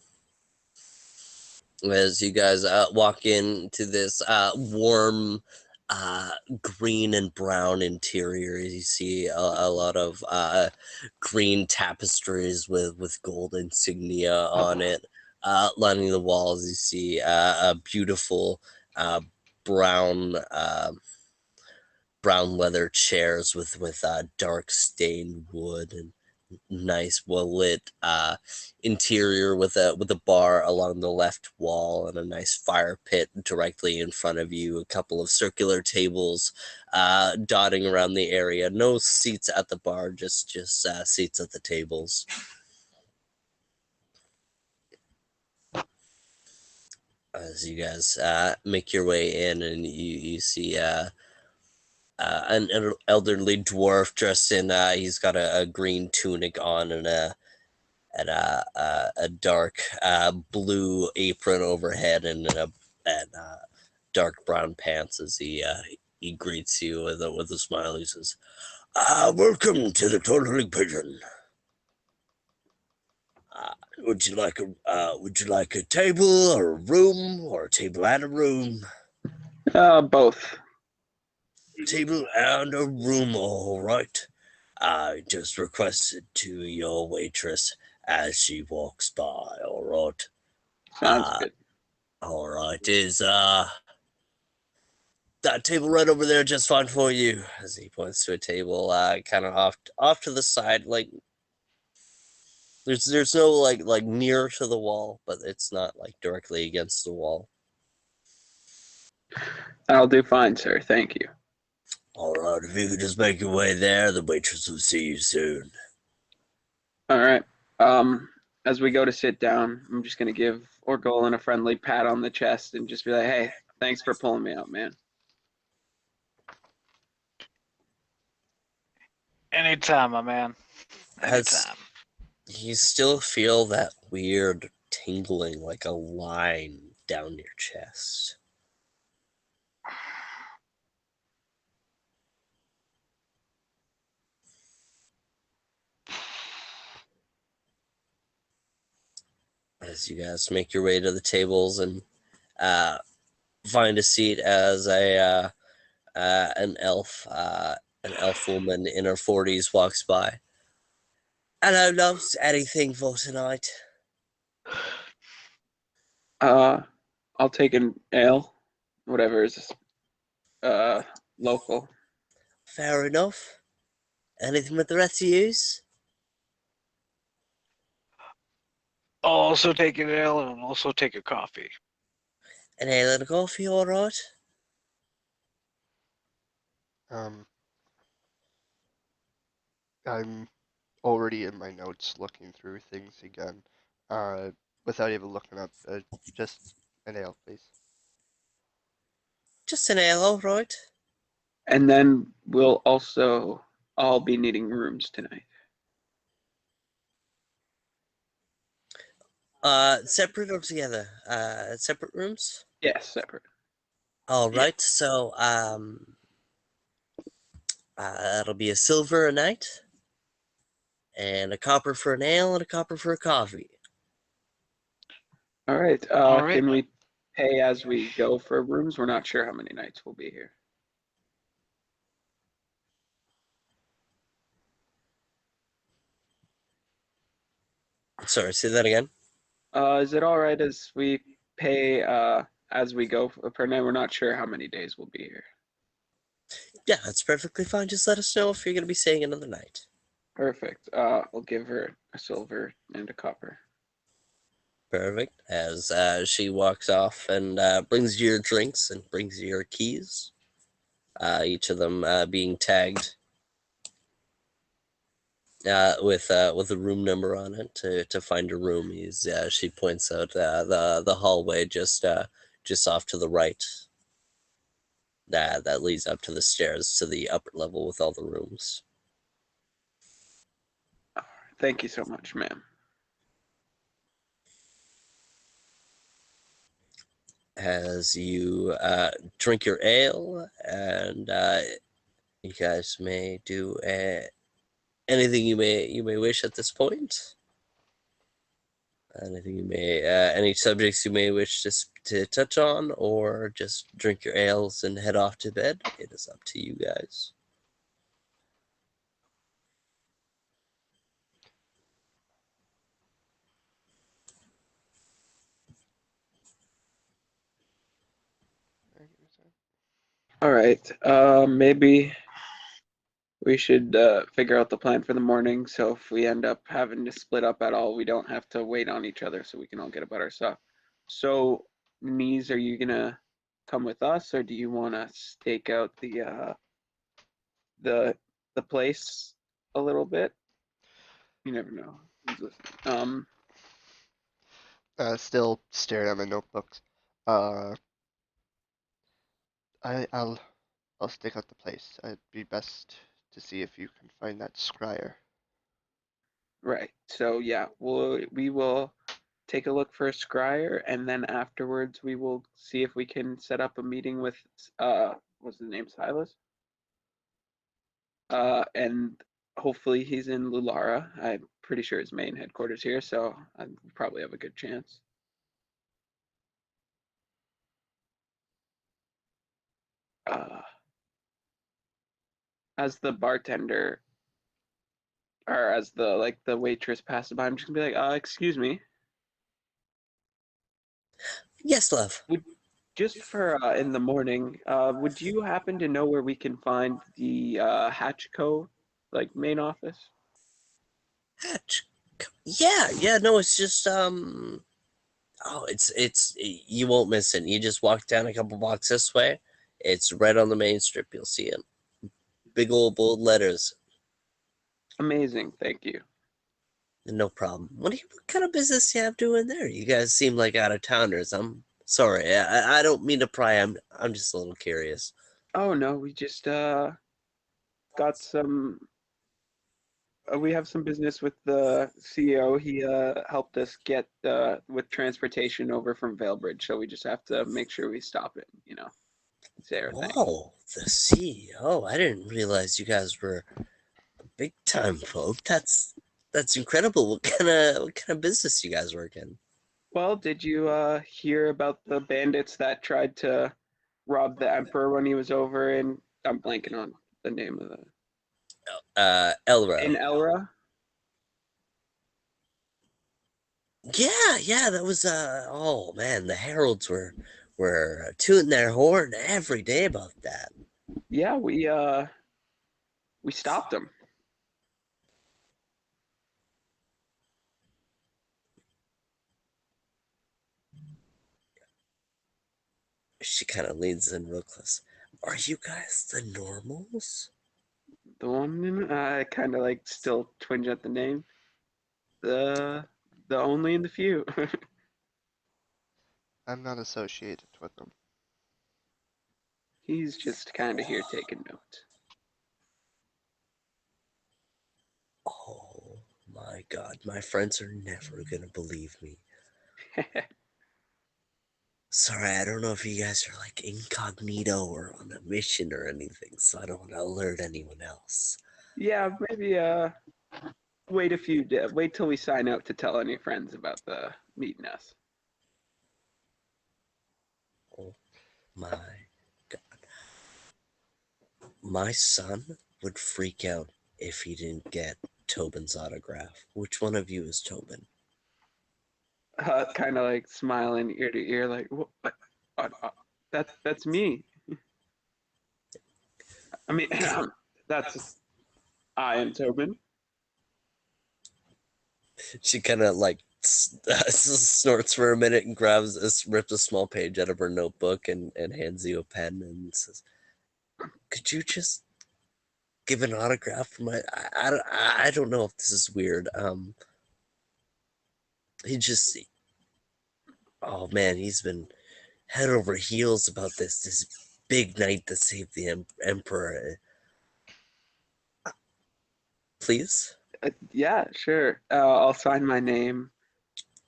As you guys walk into this warm green and brown interior, you see a lot of green tapestries with gold insignia on it lining the walls. You see a beautiful brown brown leather chairs with dark stained wood, and nice well lit interior with a bar along the left wall and a nice fire pit directly in front of you. A couple of circular tables dotting around the area. No seats at the bar, just seats at the tables. As you guys make your way in, and you see an elderly dwarf dressed in he's got a green tunic on and a dark blue apron overhead and dark brown pants. As he greets you with a smile. He says, "Welcome to the Dawdling Pigeon. Would you like a table or a room, or a table and a room?" Both. "Table and a room, all right. I just requested to your waitress as she walks by, all right." Sounds good. All right, is that table right over there just fine for you? As he points to a table, kind of off to the side, like there's no like near to the wall, but it's not like directly against the wall. That'll do fine, sir. Thank you. All right, if you could just make your way there, the waitress will see you soon. All right. As we go to sit down, I'm just gonna give Orgolan a friendly pat on the chest and just be like, "Hey, thanks for pulling me out, man." Anytime, my man. Has Anytime. you still feel that weird tingling, like a line down your chest? As you guys make your way to the tables and find a seat, as an elf woman in her 40s walks by. "Hello, loves. Anything for tonight?" I'll take an ale, whatever is local. Fair enough. Anything with the rest of yous? I'll also take an ale and I'll also take a coffee. An ale and a coffee, all right? I'm already in my notes looking through things again. Without even looking up, just an ale, please. Just an ale, all right. And then we'll also all be needing rooms tonight. Separate or together? Separate rooms? Yes, separate. All Yeah. right, so, it'll be a silver a night, and a copper for an ale, and a copper for a coffee. All right. All right. Can we pay as we go for rooms? We're not sure how many nights we'll be here. Sorry, say that again. Is it all right as we pay as we go per night? We're not sure how many days we'll be here. Yeah, that's perfectly fine. Just let us know if you're going to be staying another night. Perfect. I'll give her a silver and a copper. Perfect. As she walks off and brings you your drinks and brings you your keys, each of them being tagged with a room number on it to find a room. She points out the hallway just off to the right. That leads up to the stairs to the upper level with all the rooms. Thank you so much, ma'am. As you drink your ale, and you guys may do anything you may wish at this point. Anything you may any subjects you may wish to touch on, or just drink your ales and head off to bed. It is up to you guys. All right. Maybe we should figure out the plan for the morning. So if we end up having to split up at all, we don't have to wait on each other, so we can all get about our stuff. So, Knees, are you gonna come with us, or do you want to stake out the place a little bit? You never know. Still staring at my notebooks. Uh, I'll stick out the place. It'd be best to see if you can find that scryer. Right. So yeah, we will take a look for a scryer, and then afterwards we will see if we can set up a meeting with what's his name, Silas? And hopefully he's in Lulara. I'm pretty sure his main headquarters here, so I probably have a good chance. As the bartender, or as the waitress passes by, I'm just gonna be like, excuse me. Yes, love. Just for in the morning, would you happen to know where we can find the Hatchco main office? Hatch. Yeah. No, it's just Oh, it's you won't miss it. You just walk down a couple blocks this way. It's right on the main strip. You'll see it. Big old bold letters. Amazing, thank you. No problem. What kind of business you have doing there? You guys seem like out of towners. I'm sorry. I don't mean to pry. I'm just a little curious. Oh no, we just got some. We have some business with the CEO. He helped us get with transportation over from Valebridge, so we just have to make sure we stop it. Say our thanks. Whoa, the CEO. I didn't realize you guys were big time folk. That's incredible. What kind of business you guys work in? Well, did you hear about the bandits that tried to rob the Emperor when he was over in? I'm blanking on the name of Elra. in Elra. Yeah, that was oh man, the heralds were tooting their horn every day about that. Yeah, we stopped him. She kind of leans in real close. Are you guys the normals? The one I kind of like still twinge at the name. The only and the few. I'm not associated with them. He's just kind of here taking notes. Oh my god, my friends are never gonna believe me. Sorry, I don't know if you guys are like incognito or on a mission or anything, so I don't want to alert anyone else. Yeah, maybe wait till we sign out to tell any friends about the meeting us. Oh my god. My son would freak out if he didn't get Tobin's autograph. Which one of you is Tobin? Kind of like smiling ear to ear, like what? That's me. I mean, that's I am Tobin. She kind of like snorts for a minute and rips a small page out of her notebook and hands you a pen and says, "Could you just give an autograph for my? I don't know if this is weird. He just, oh man, he's been head over heels about this big night that saved the emperor. Please." Yeah, sure. I'll sign my name.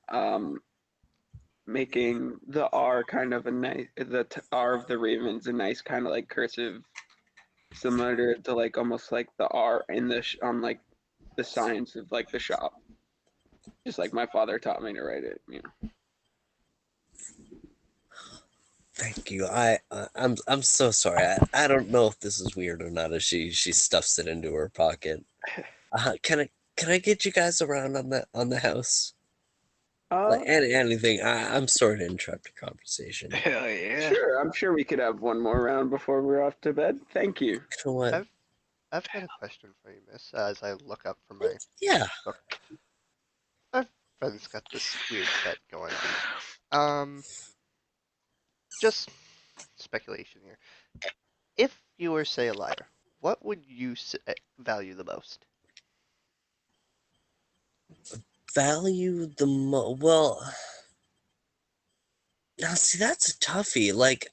Um, Making the R kind of a nice, R of the Ravens a nice kind of like cursive, similar to like almost like the R in on like the signs of like the shop, just like my father taught me to write it. You know. Thank you. I'm so sorry. I don't know if this is weird or not. As she stuffs it into her pocket. Can I get you guys around on the house? Like Uh, anything. I'm sorry to interrupt your conversation. Hell yeah. sure. I'm sure we could have one more round before we're off to bed. Thank you. You know what? I've got a question for you, miss, as I look up from my Yeah. book. My friend's got this weird bet going on. Just speculation here. If you were, say, a liar, what would you value the most? Value the well. Now see, that's a toughie. Like,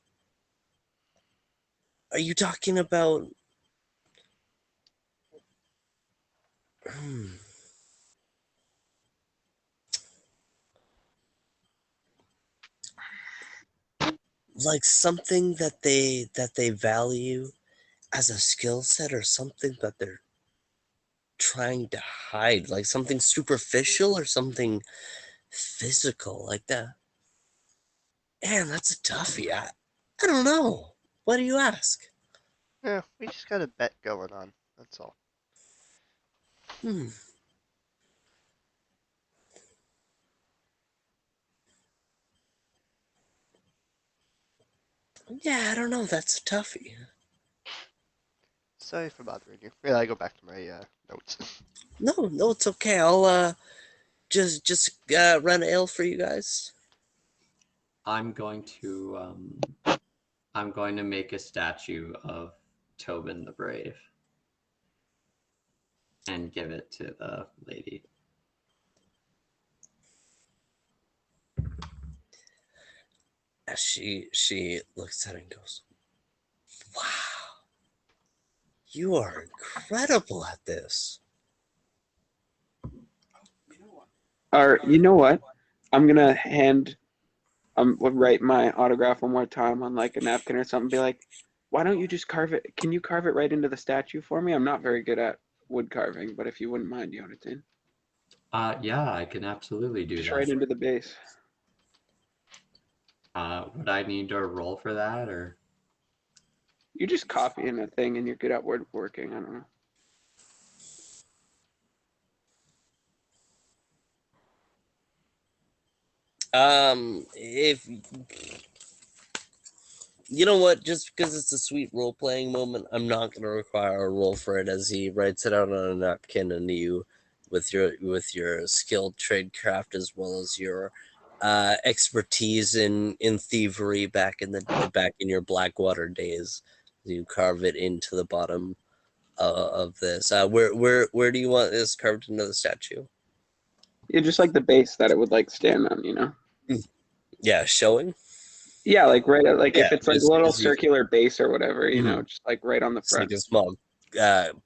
are you talking about? Hmm, like something that they value as a skill set, or something that they're trying to hide, like something superficial or something physical like that. Man, that's a toughie. I don't know. What do you ask? Yeah, we just got a bet going on. That's all. Hmm. Yeah, I don't know. That's a toughie. Sorry for bothering you. Yeah, I go back to my notes. No, it's okay. I'll just run ale for you guys. I'm going to make a statue of Tobin the Brave and give it to the lady. As she looks at it and goes, "Wow, you are incredible at this." Or you know what? I'm gonna write my autograph one more time on like a napkin or something. Be like, why don't you just carve it? Can you carve it right into the statue for me? I'm not very good at wood carving, but if you wouldn't mind, Jonathan, Yeah, I can absolutely do just that. right into the base. Would I need to roll for that, or? You just copy in a thing and you're good at woodworking. I don't know. If you know what, just because it's a sweet role playing moment, I'm not gonna require a roll for it. As he writes it out on a napkin, and you, with your skilled trade craft as well as your expertise in thievery back in your Blackwater days, you carve it into the bottom of this. Where do you want this carved into the statue? Yeah, just like the base that it would like stand on, you know. Yeah, showing. Yeah, like right at, like Yeah, if it's like a just little as you, circular base or whatever, you know, Mhm. just like right on the It's like front. a small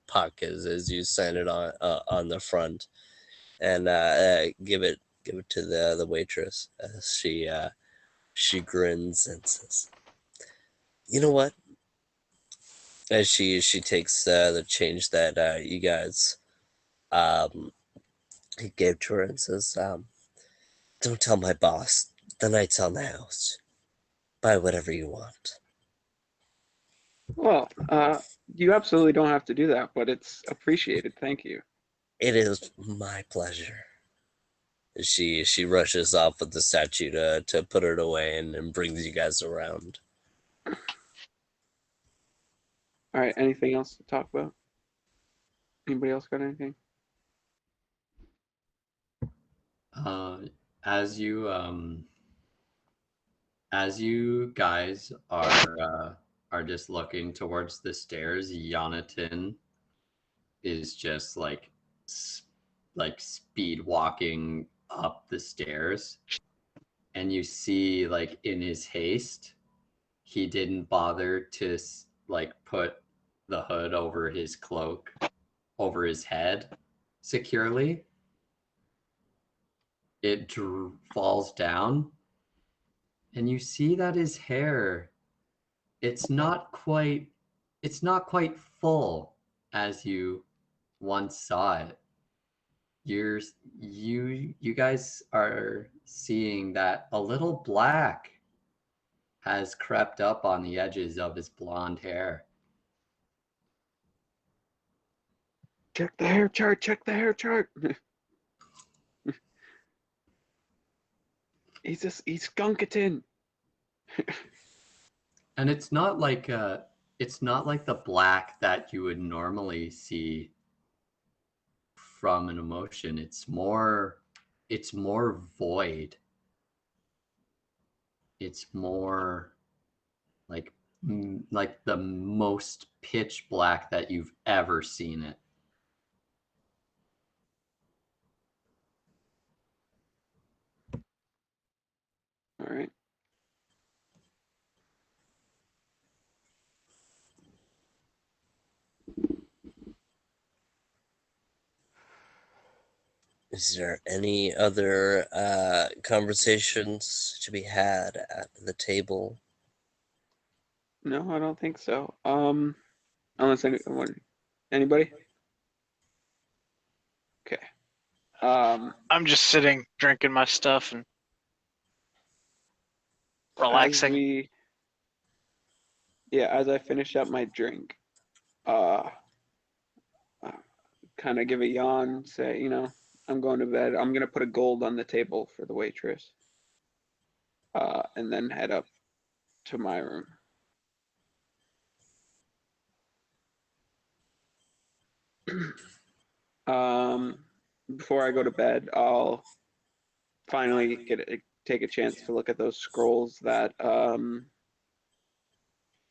puck as you sign it on the front, and give it to the waitress. She grins and says, "You know what?" As she takes the change that you guys um gave to her and says, "Don't tell my boss. The night's on the house. Buy whatever you want." Well, you absolutely don't have to do that, but it's appreciated. Thank you. It is my pleasure. She rushes off with the statue to put it away and brings you guys around. All right, anything else to talk about? Anybody else got anything? Uh, as you as you guys are just looking towards the stairs, Jonathan is just like speed walking up the stairs, and you see like in his haste he didn't bother to like put the hood over his cloak over his head securely. It falls down, and you see that his hair, it's not quite it's not quite full as you once saw it. You're you guys are seeing that a little black has crept up on the edges of his blonde hair. Check the hair chart. Check the hair chart. He's skunketin. And it's not like the black that you would normally see from an emotion. It's more void. It's more like like the most pitch black that you've ever seen it. All right. Is there any other conversations to be had at the table? No, I don't think so. Unless anybody. Okay. I'm just sitting, drinking my stuff and relaxing. As I finish up my drink, uh, kind of give a yawn, say, you know, I'm going to bed. I'm gonna put a gold on the table for the waitress, and then head up to my room. Before I go to bed, I'll finally take a chance to look at those scrolls that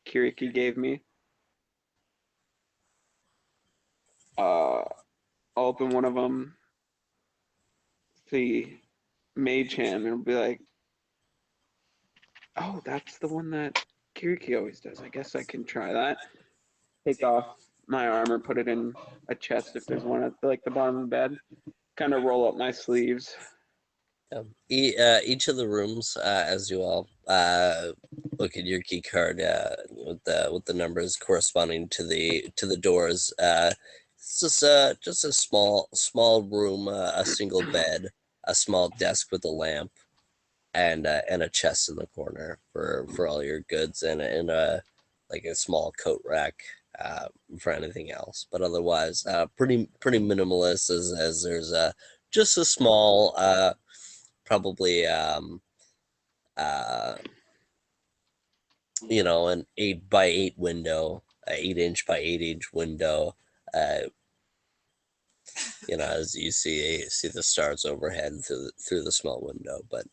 Kiriki gave me. I'll open one of them, see Mage Hand, and it'll be like, oh, that's the one that Kiriki always does. I guess I can try that. Take off my armor, put it in a chest if there's one at like the bottom of the bed. Kind of roll up my sleeves. Each of the rooms, as you all look at your key card with the numbers corresponding to the doors, it's just a small room, a single bed, a small desk with a lamp, and a chest in the corner for all your goods, and a like a small coat rack for anything else. But otherwise, pretty minimalist, as there's just a small probably you know, an 8x8 window, a 8-inch by 8-inch window. You know, as you see the stars overhead through the small window. But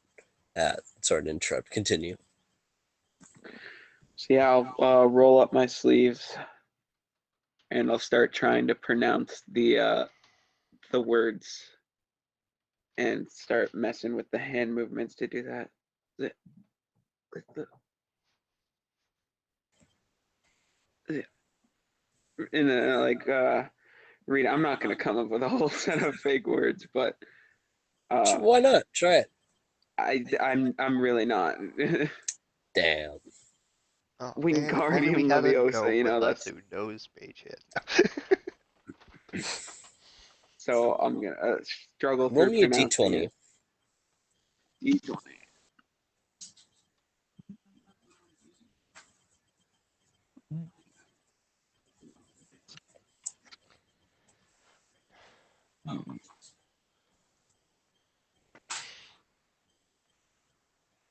sorry to interrupt. Continue. So yeah, I'll roll up my sleeves and I'll start trying to pronounce the words and start messing with the hand movements to do that. And then read. I'm not gonna come up with a whole set of fake words, but Why not? Try it. I'm really not. Damn. Oh man, if only we Wingardium had a Leviosa, gnome you with know, us that's who knows Mage Hand. so I'm gonna struggle Roll through me a pronouncing d20. it. D20.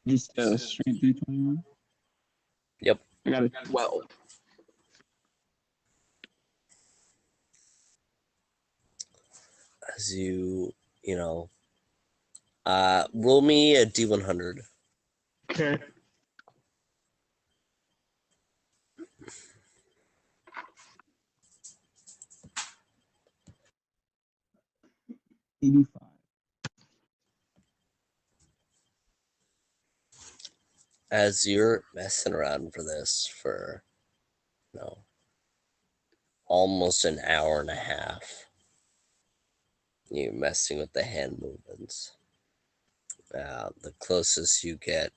Just straight D21. Yep. I got a 12. As you know, roll me a d100. Okay. $85. As you're messing around for this for, you know, almost an hour and a half, you messing with the hand movements. The closest you get,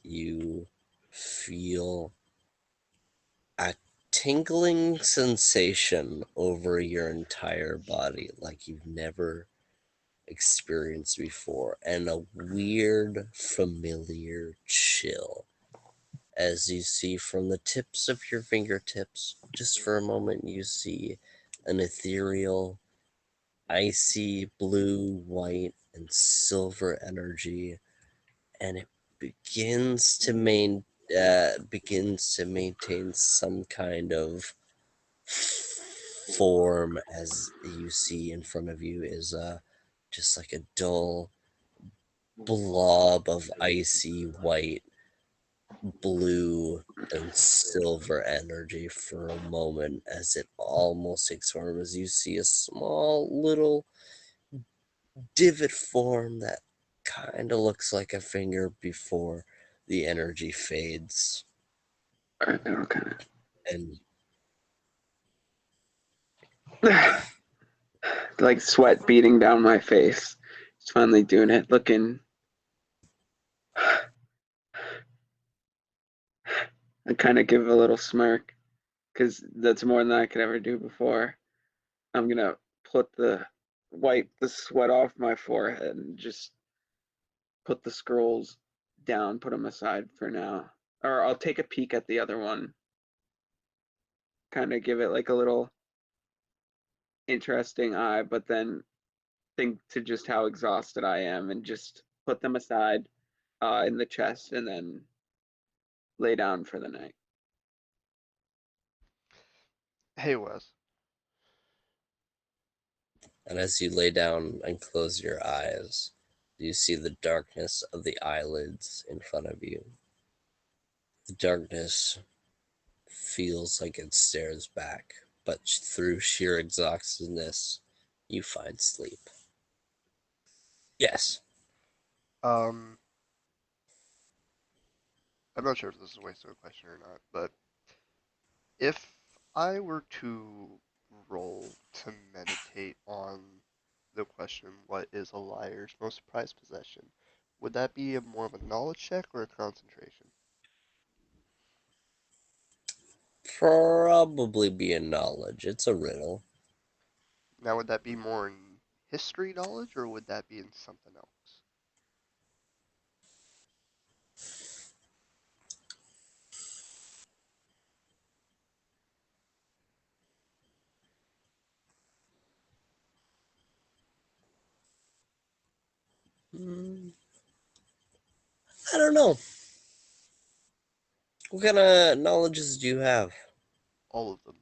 you feel a tingling sensation over your entire body like you've never experienced before, and a weird, familiar chill as you see from the tips of your fingertips. Just for a moment, you see an ethereal, icy blue, white, and silver energy, and it begins to maintain some kind of form. As you see in front of you is just like a dull blob of icy white, blue, and silver energy for a moment, as it almost takes form, as you see a small little divot form that kind of looks like a finger before the energy fades. Okay. And Like sweat beating down my face. It's finally doing it. Looking. I kind of give a little smirk because that's more than I could ever do before. I'm gonna wipe the sweat off my forehead and just put the scrolls down, put them aside for now. Or I'll take a peek at the other one. Kind of give it like a little interesting eye, but then think to just how exhausted I am and just put them aside in the chest and then lay down for the night. Hey Wes, as you lay down and close your eyes, you see the darkness of the eyelids in front of you. The darkness feels like it stares back, but through sheer exhaustedness, you find sleep. Yes. um, I'm not sure if this is a waste of a question or not, but if I were to roll to meditate on the question, what is a liar's most prized possession, would that be more of a knowledge check or a concentration? Probably be a knowledge. It's a riddle. Now, would that be more in history knowledge or would that be in something else? Hmm, I don't know. What kind of knowledges do you have? All of them.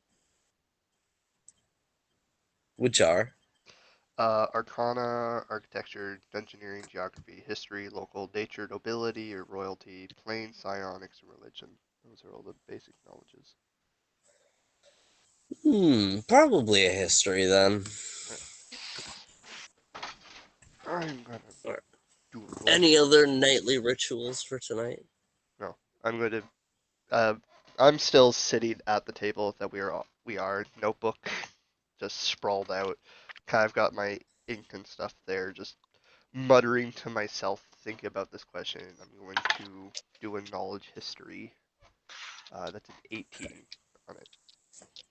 Which are? Arcana, architecture, engineering, geography, history, local, nature, nobility or royalty, planes, psionics, and religion. Those are all the basic knowledges. Probably a history then. I'm gonna Or do a roll. any other nightly rituals for tonight? No, I'm going to. I'm still sitting at the table that we are notebook, just sprawled out. Kind of got my ink and stuff there, just muttering to myself, thinking about this question. I'm going to do a knowledge history. That's an 18 on it.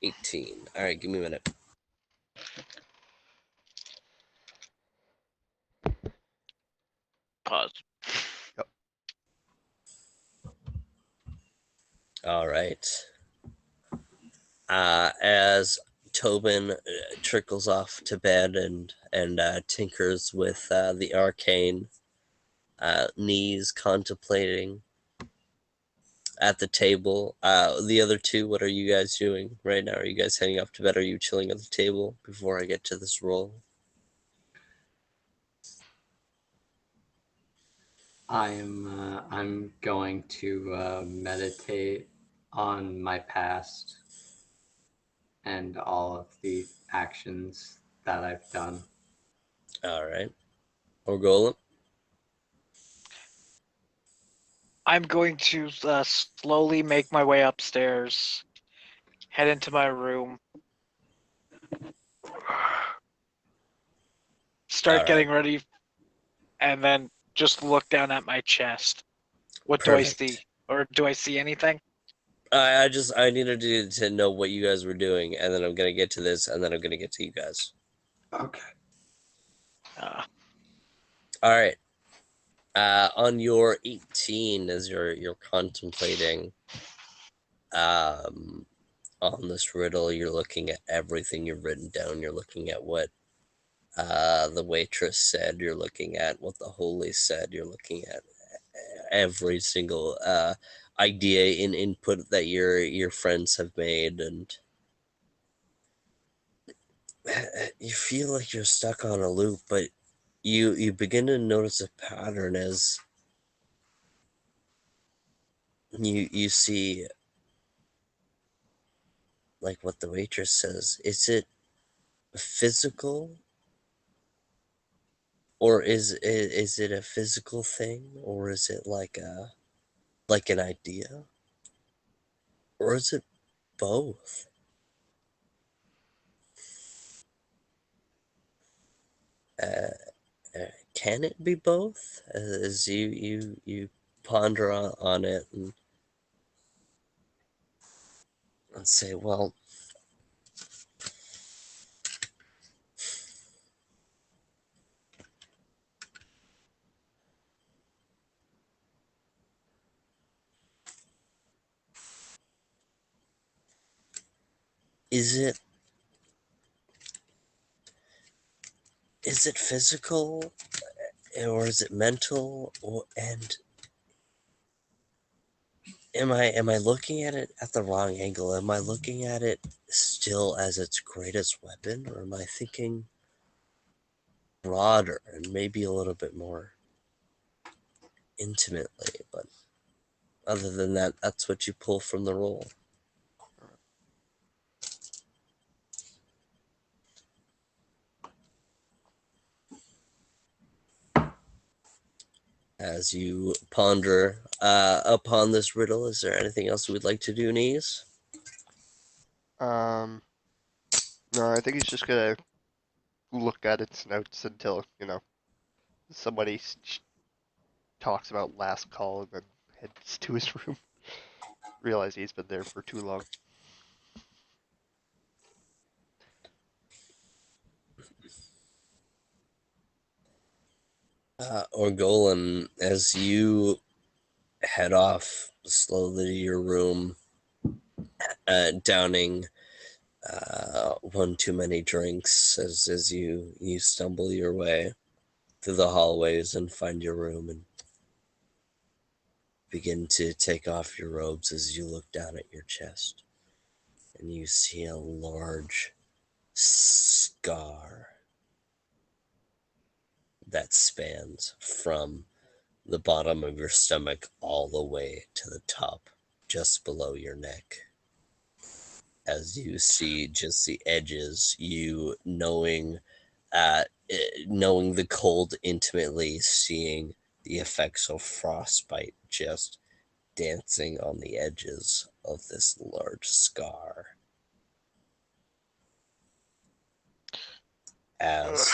18. All right, give me a minute. Pause. All right. As Tobin trickles off to bed and tinkers with the arcane, knees contemplating at the table. The other two, what are you guys doing right now? Are you guys heading off to bed? Are you chilling at the table before I get to this roll? I'm going to meditate on my past and all of the actions that I've done. All right. Or Golem? I'm going to slowly make my way upstairs, head into my room, start All getting right. ready, and then just look down at my chest. What do I Perfect. see? Or do I see anything? I needed to know what you guys were doing, and then I'm gonna get to this, and then I'm gonna get to you guys. Okay. All right. On your 18, as you're contemplating on this riddle, you're looking at everything you've written down. You're looking at what the waitress said. You're looking at what the holy said. You're looking at every single idea and input that your friends have made, and you feel like you're stuck on a loop, but you begin to notice a pattern as you see like what the waitress says. Is it physical, or is it a physical thing, or is it like an idea, or is it both? Uh, can it be both? As you ponder on it and say, well, is it physical, or is it mental, and am I looking at it at the wrong angle? Am I looking at it still as its greatest weapon, or am I thinking broader and maybe a little bit more intimately? But other than that, that's what you pull from the roll. As you ponder upon this riddle, is there anything else you would like to do, Knees? No, I think he's just gonna look at its notes until, somebody talks about last call and then heads to his room. Realize he's been there for too long. Orgolan, as you head off slowly to your room, downing one too many drinks as you stumble your way through the hallways and find your room, and begin to take off your robes as you look down at your chest, and you see a large scar that spans from the bottom of your stomach all the way to the top, just below your neck. As you see just the edges, you knowing the cold intimately, seeing the effects of frostbite just dancing on the edges of this large scar. As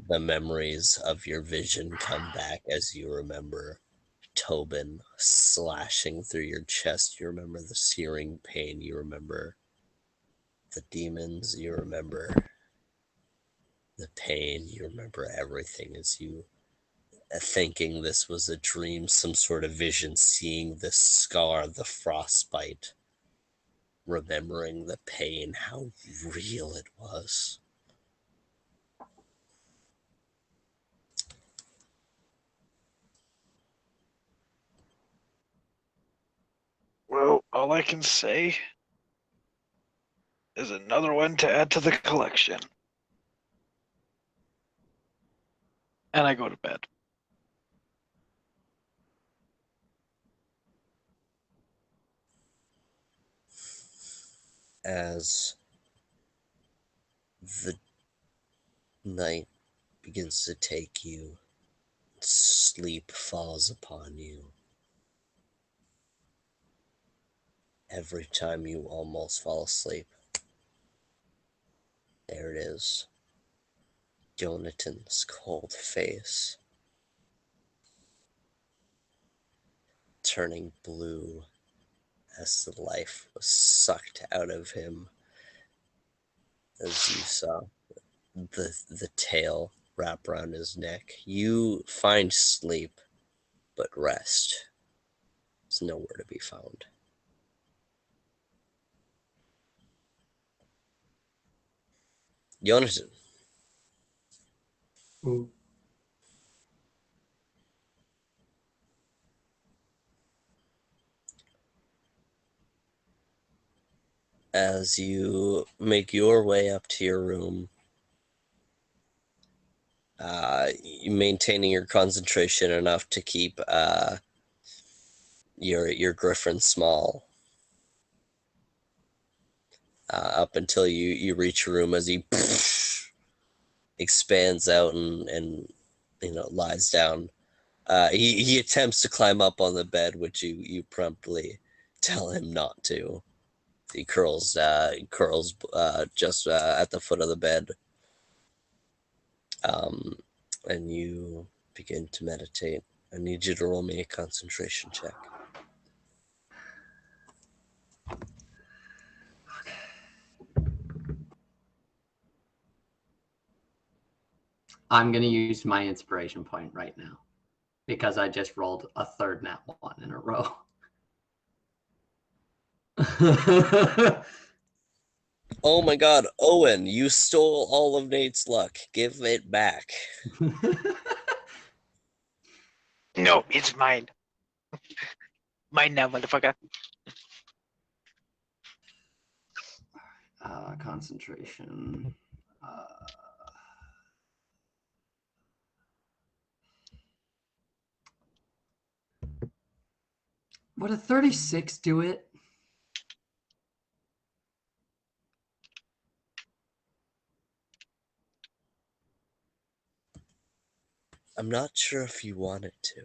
the memories of your vision come back, as you remember Tobin slashing through your chest, you remember the searing pain, you remember the demons, you remember the pain, you remember everything as you thinking this was a dream, some sort of vision, seeing the scar, the frostbite, remembering the pain, how real it was. Well, all I can say is another one to add to the collection. And I go to bed. As the night begins to take you, sleep falls upon you. Every time you almost fall asleep, there it is. Jonathan's cold face turning blue as the life was sucked out of him, as you saw the tail wrap around his neck. You find sleep, but rest is nowhere to be found. Jonathan. Ooh. As you make your way up to your room, maintaining your concentration enough to keep your griffin small, up until you reach your room, as he expands out and lies down. He attempts to climb up on the bed, which you promptly tell him not to. He curls just at the foot of the bed, and you begin to meditate. I need you to roll me a concentration check. I'm going to use my inspiration point right now because I just rolled a third nat 1 in a row. Oh my god, Owen, you stole all of Nate's luck. Give it back. No, it's mine. Mine now, motherfucker. Concentration. Would a 36 do it? I'm not sure if you want it to.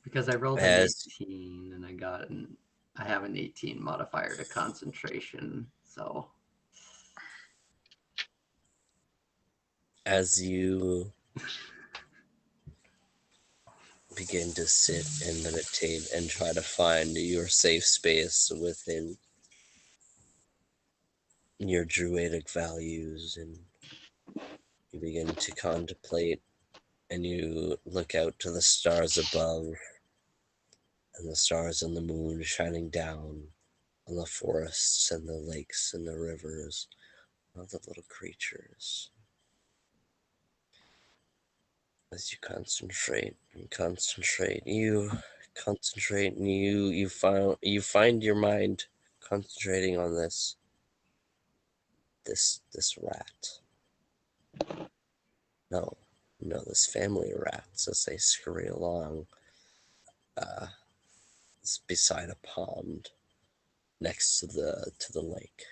Because I rolled an As 18 and I have an 18 modifier to concentration, so. as you begin to sit and meditate and try to find your safe space within your druidic values, and you begin to contemplate, and you look out to the stars above and the stars and the moon shining down on the forests and the lakes and the rivers, all the little creatures. As you concentrate and concentrate, you concentrate, and you find your mind concentrating on this rat. No, this family of rats as they scurry along beside a pond next to the lake.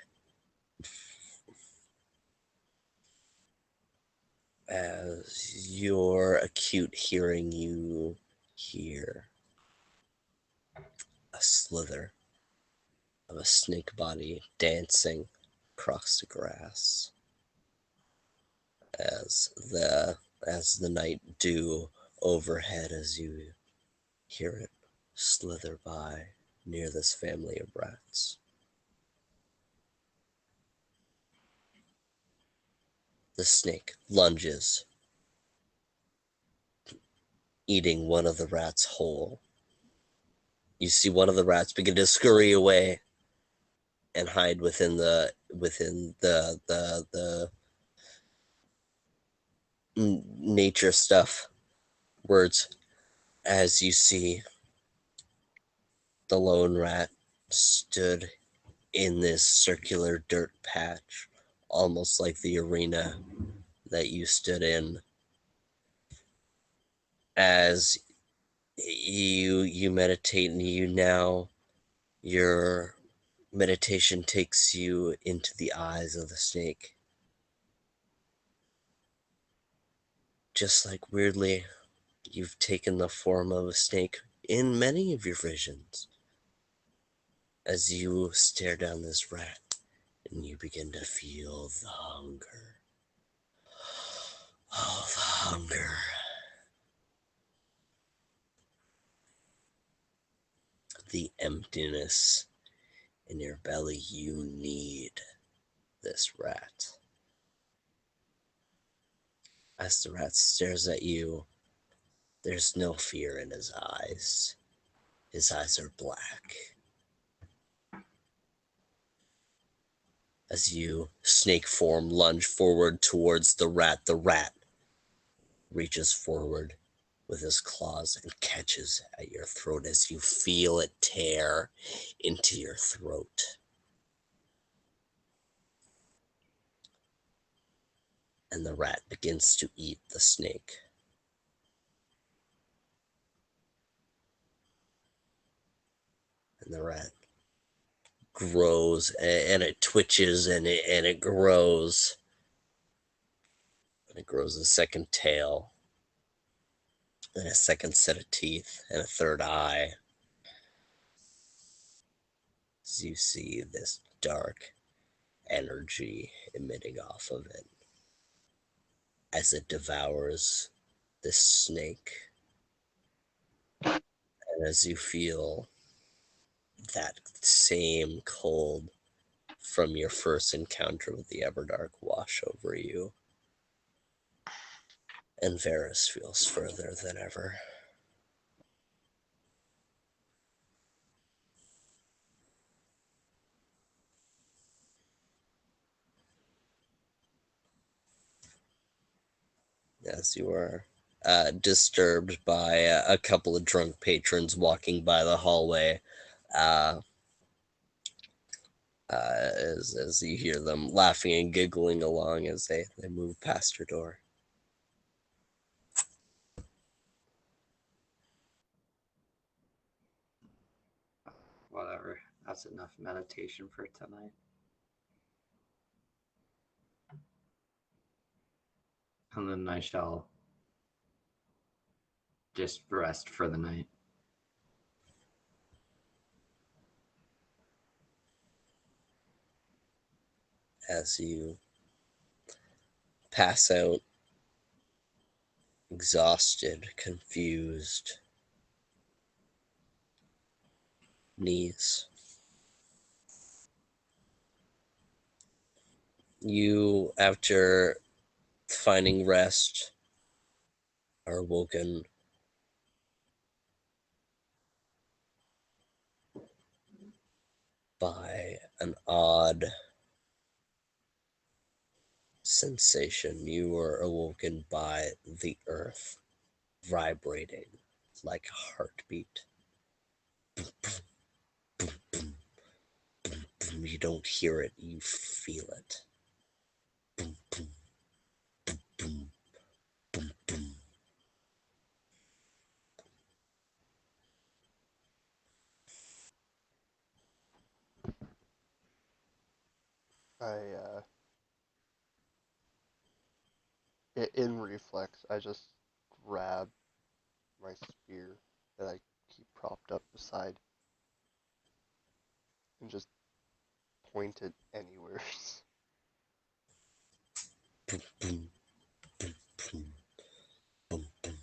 As your acute hearing, you hear a slither of a snake body dancing across the grass as the night dew overhead, as you hear it slither by near this family of rats. The snake lunges, eating one of the rats whole. You see one of the rats begin to scurry away and hide within the nature stuff words, as you see the lone rat stood in this circular dirt patch, almost like the arena that you stood in. As you meditate, and your meditation takes you into the eyes of the snake. Just like, weirdly, you've taken the form of a snake in many of your visions. As you stare down this rat, and you begin to feel the hunger. Oh, the hunger. The emptiness in your belly. You need this rat. As the rat stares at you, there's no fear in his eyes. His eyes are black. As you, snake form, lunge forward towards the rat reaches forward with his claws and catches at your throat as you feel it tear into your throat. And the rat begins to eat the snake. And the rat grows, and it twitches, and it grows. And it grows a second tail, and a second set of teeth, and a third eye. As you see this dark energy emitting off of it as it devours this snake. And as you feel that same cold from your first encounter with the Everdark wash over you, and Varys feels further than ever. As you are disturbed by a couple of drunk patrons walking by the hallway, as you hear them laughing and giggling along as they move past your door. Whatever. That's enough meditation for tonight. And then I shall just rest for the night. As you pass out, exhausted, confused, knees. You, after finding rest, are woken by an odd sensation. You are awoken by the earth vibrating like a heartbeat. Boom, boom, boom, boom, boom. You don't hear it, you feel it. Boom, boom, boom, boom, boom, boom. In reflex, I just grab my spear that I keep propped up beside and just point it anywhere. Boom, boom, boom, boom, boom, boom,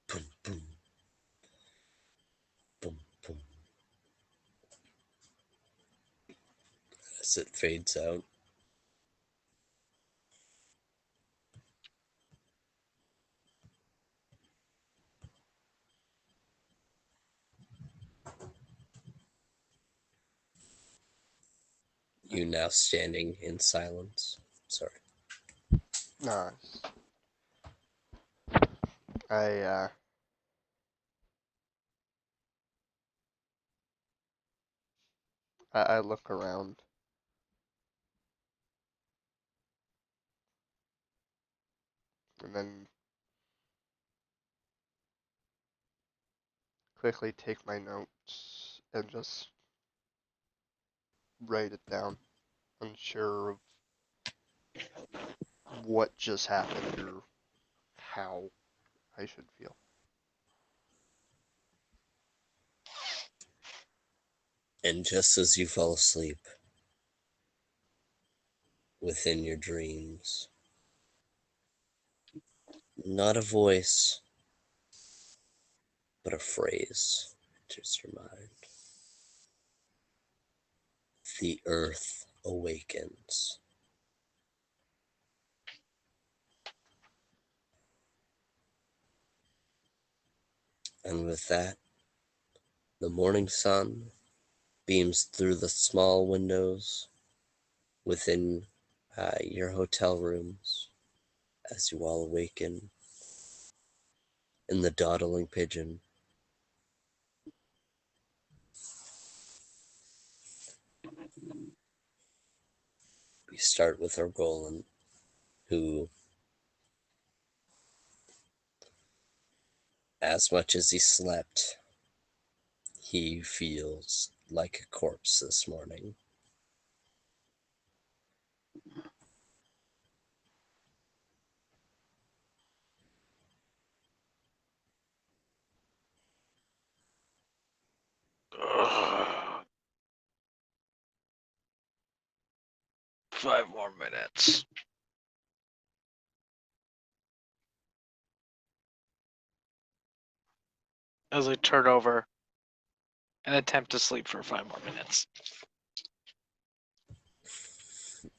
boom, boom, boom, boom. As it fades out, you now standing in silence. Sorry. Nice. I I look around. And then quickly take my notes and just write it down, unsure of what just happened or how I should feel. And just as you fall asleep, within your dreams, not a voice, but a phrase enters your mind. The earth awakens. And with that, the morning sun beams through the small windows within your hotel rooms as you all awaken in the dawdling pigeon. We start with Orgolan, who, as much as he slept, he feels like a corpse this morning. Ugh. 5 more minutes. As I turn over and attempt to sleep for 5 more minutes.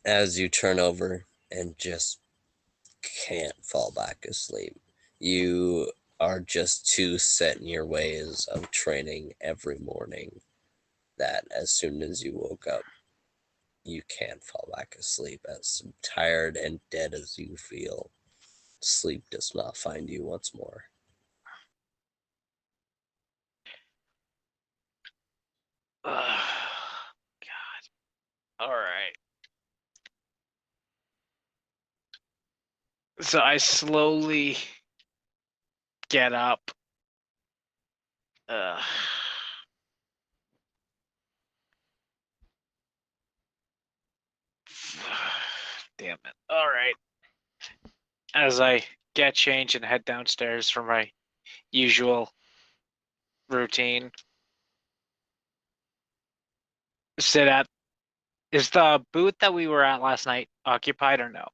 As you turn over and just can't fall back asleep, you are just too set in your ways of training every morning that as soon as you woke up, you can't fall back asleep. As tired and dead as you feel, sleep does not find you once more. God. All right. So I slowly get up. Damn it. All right. As I get changed and head downstairs for my usual routine. Sit at. Is the booth that we were at last night occupied or no?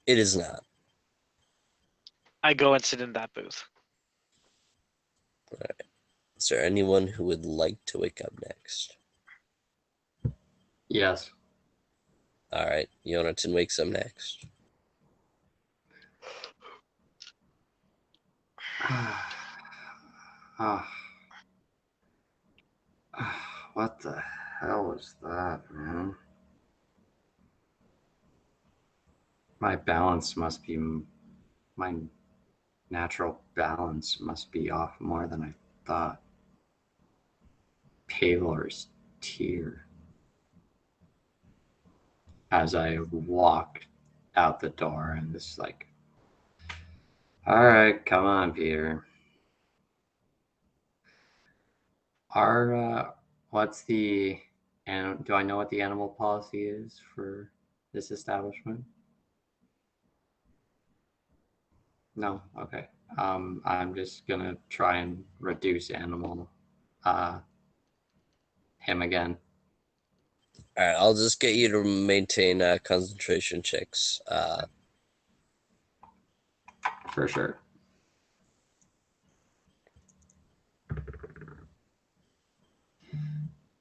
It is not. I go and sit in that booth. Right. Is there anyone who would like to wake up next? Yes. All right, Jonathan wakes up next. What the hell is that, man? My balance must be, my natural balance must be off more than I thought. Paylor's tear. As I walk out the door and just like, all right, come on, Peter. What's the, and do I know what the animal policy is for this establishment? No, okay. I'm just gonna try and reduce him again. All right, I'll just get you to maintain concentration checks. For sure.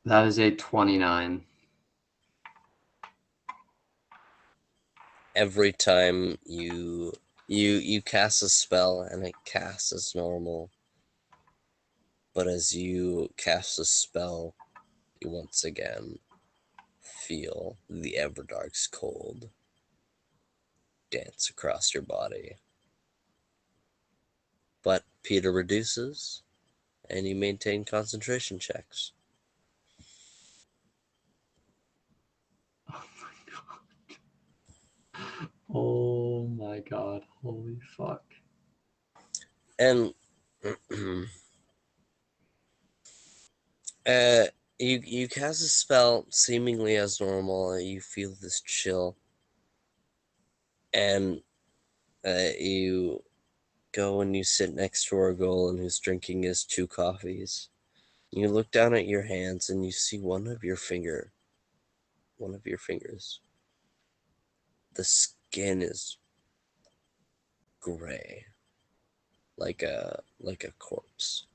That is a 29. Every time you cast a spell and it casts as normal, but as you cast a spell, you once again feel the Everdark's cold dance across your body. But Peter reduces, and you maintain concentration checks. Oh my god, holy fuck. And you cast a spell seemingly as normal, and you feel this chill, and you go and you sit next to Orgolan, who's drinking his 2 coffees. You look down at your hands and you see one of your fingers. The skin is gray, like a corpse.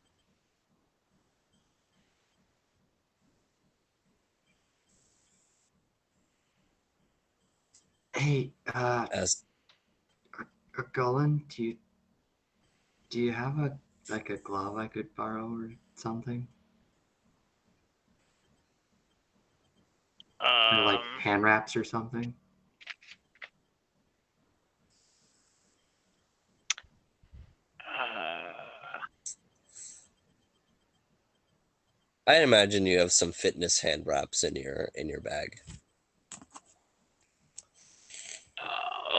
Hey, As Golan, do you have a glove I could borrow or something? Or like hand wraps or something? I imagine you have some fitness hand wraps in your bag.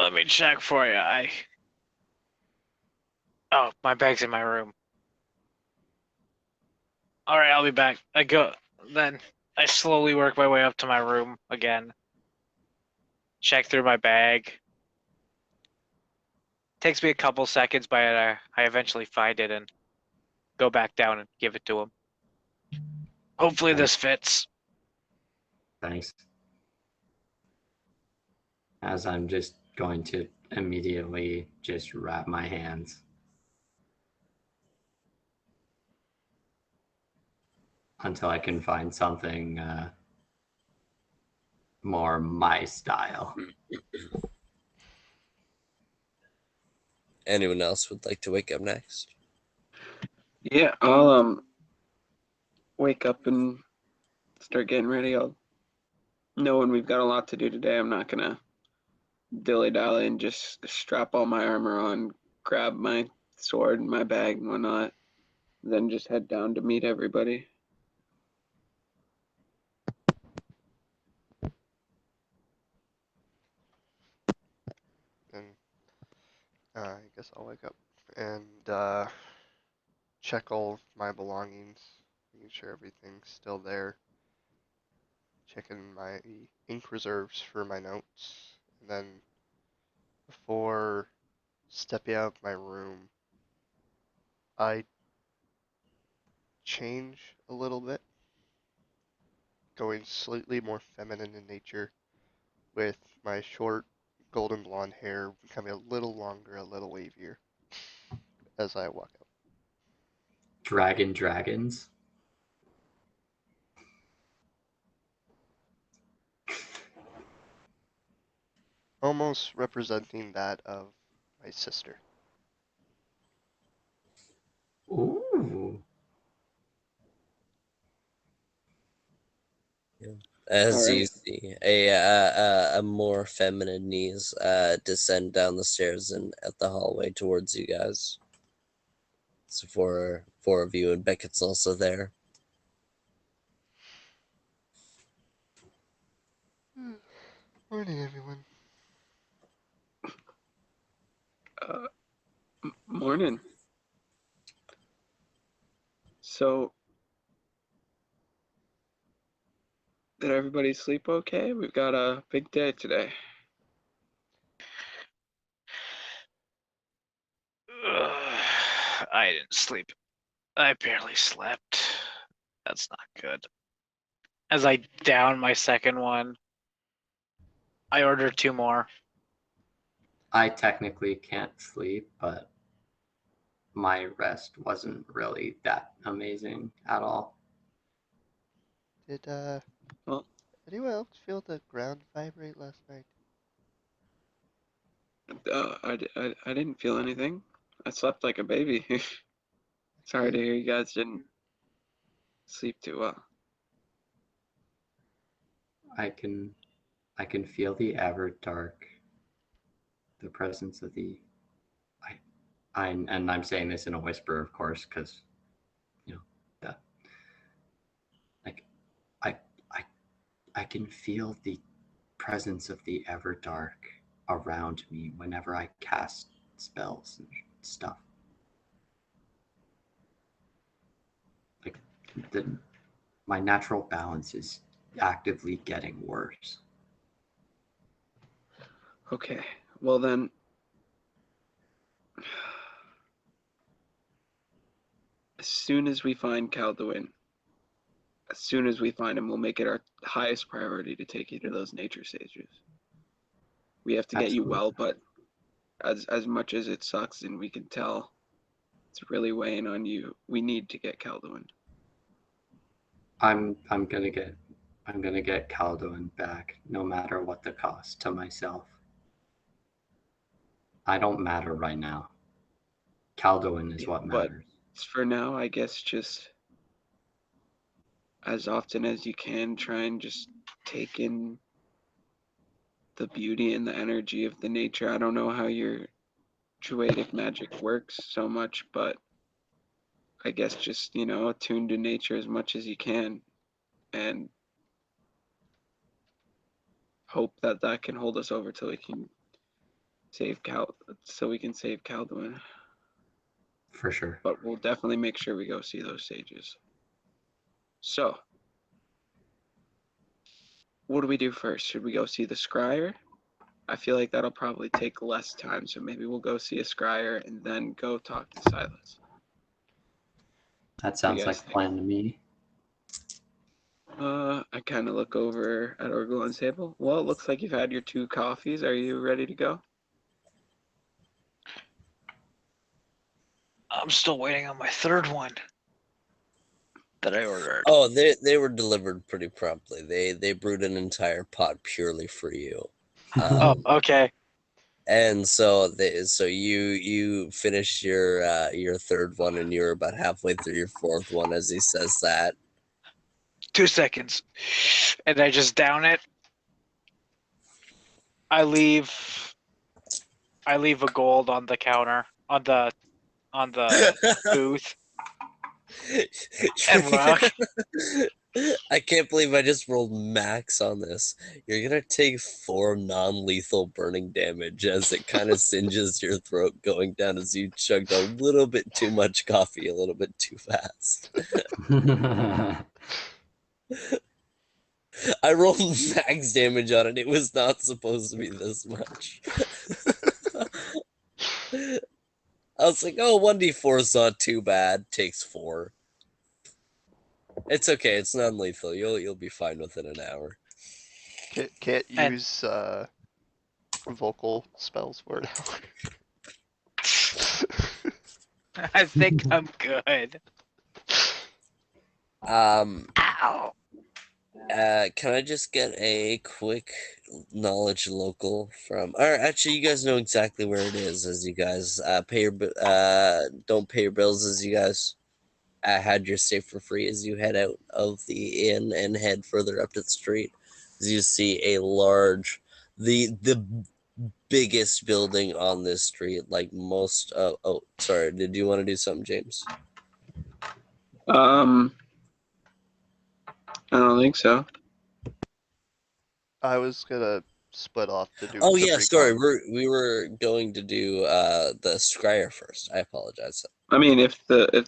Let me check for you. Oh, my bag's in my room. All right, I'll be back. Then I slowly work my way up to my room again. Check through my bag. Takes me a couple seconds, but I eventually find it and go back down and give it to him. Hopefully this fits. Thanks. As I'm just going to immediately just wrap my hands until I can find something more my style. Anyone else would like to wake up next? Yeah, I'll wake up and start getting ready. I'll knowing we've got a lot to do today, I'm not gonna dilly-dally and just strap all my armor on, grab my sword and my bag and whatnot, then just head down to meet everybody. And I guess I'll wake up and check all of my belongings, making sure everything's still there. Checking my ink reserves for my notes, and then before stepping out of my room, I change a little bit, going slightly more feminine in nature, with my short golden blonde hair becoming a little longer, a little wavier as I walk out. Dragons. Almost representing that of my sister. Ooh. As you Alright. see a more feminine knees descend down the stairs and at the hallway towards you guys. So four of you, and Beckett's also there. Morning, everyone. Morning. So, did everybody sleep okay? We've got a big day today. I didn't sleep. I barely slept. That's not good. As I down my second one, I ordered 2 more. I technically can't sleep, but my rest wasn't really that amazing at all. Did Well- anyone else feel the ground vibrate last night? I didn't feel anything. I slept like a baby. Sorry to hear you guys didn't sleep too well. I can feel the ever dark, the presence of the and I'm saying this in a whisper, of course, because that like I can feel the presence of the ever dark around me whenever I cast spells and stuff. Like my natural balance is actively getting worse. Okay, well then, as soon as we find Calduin, as soon as we find him, we'll make it our highest priority to take you to those nature sages. We have to get you well, but as much as it sucks and we can tell it's really weighing on you, we need to get Calduin. I'm gonna get Calduin back, no matter what the cost to myself. I don't matter right now. Calduin is what But matters. for now, I guess just as often as you can, try and just take in the beauty and the energy of the nature. I don't know how your druidic magic works so much, but I guess just, attune to nature as much as you can and hope that that can hold us over till we can save Calduin. For sure. But we'll definitely make sure we go see those sages. So, what do we do first? Should we go see the scryer? I feel like that'll probably take less time, so maybe we'll go see a scryer and then go talk to Silas. That sounds like a plan to me. I kind of look over at Orgulon's table. Well, it looks like you've had your 2 coffees. Are you ready to go? I'm still waiting on my 3rd one that I ordered. Oh, they were delivered pretty promptly. They brewed an entire pot purely for you. Oh, okay. And so you finished your 3rd one, and you're about halfway through your 4th one as he says that. 2 seconds. And I just down it. I leave a gold on the counter, on the booth. And walk. I can't believe I just rolled max on this. You're gonna take 4 non-lethal burning damage as it kind of singes your throat going down as you chugged a little bit too much coffee a little bit too fast. I rolled max damage on it. It was not supposed to be this much. I was like, oh, 1d4 is not too bad. Takes 4. It's okay. It's non-lethal. You'll be fine within an hour. Can't And- use vocal spells for an hour. I think I'm good. Ow. Can I just get a quick knowledge local from? Or actually, you guys know exactly where it is, as you guys don't pay your bills, as you guys. had your stay for free as you head out of the inn and head further up to the street. As you see a large, the biggest building on this street, like most. Oh, sorry. Did you want to do something, James? I don't think so. I was gonna split off to do Oh some yeah, sorry. recon. We were going to do the Scryer first. I apologize. I mean, if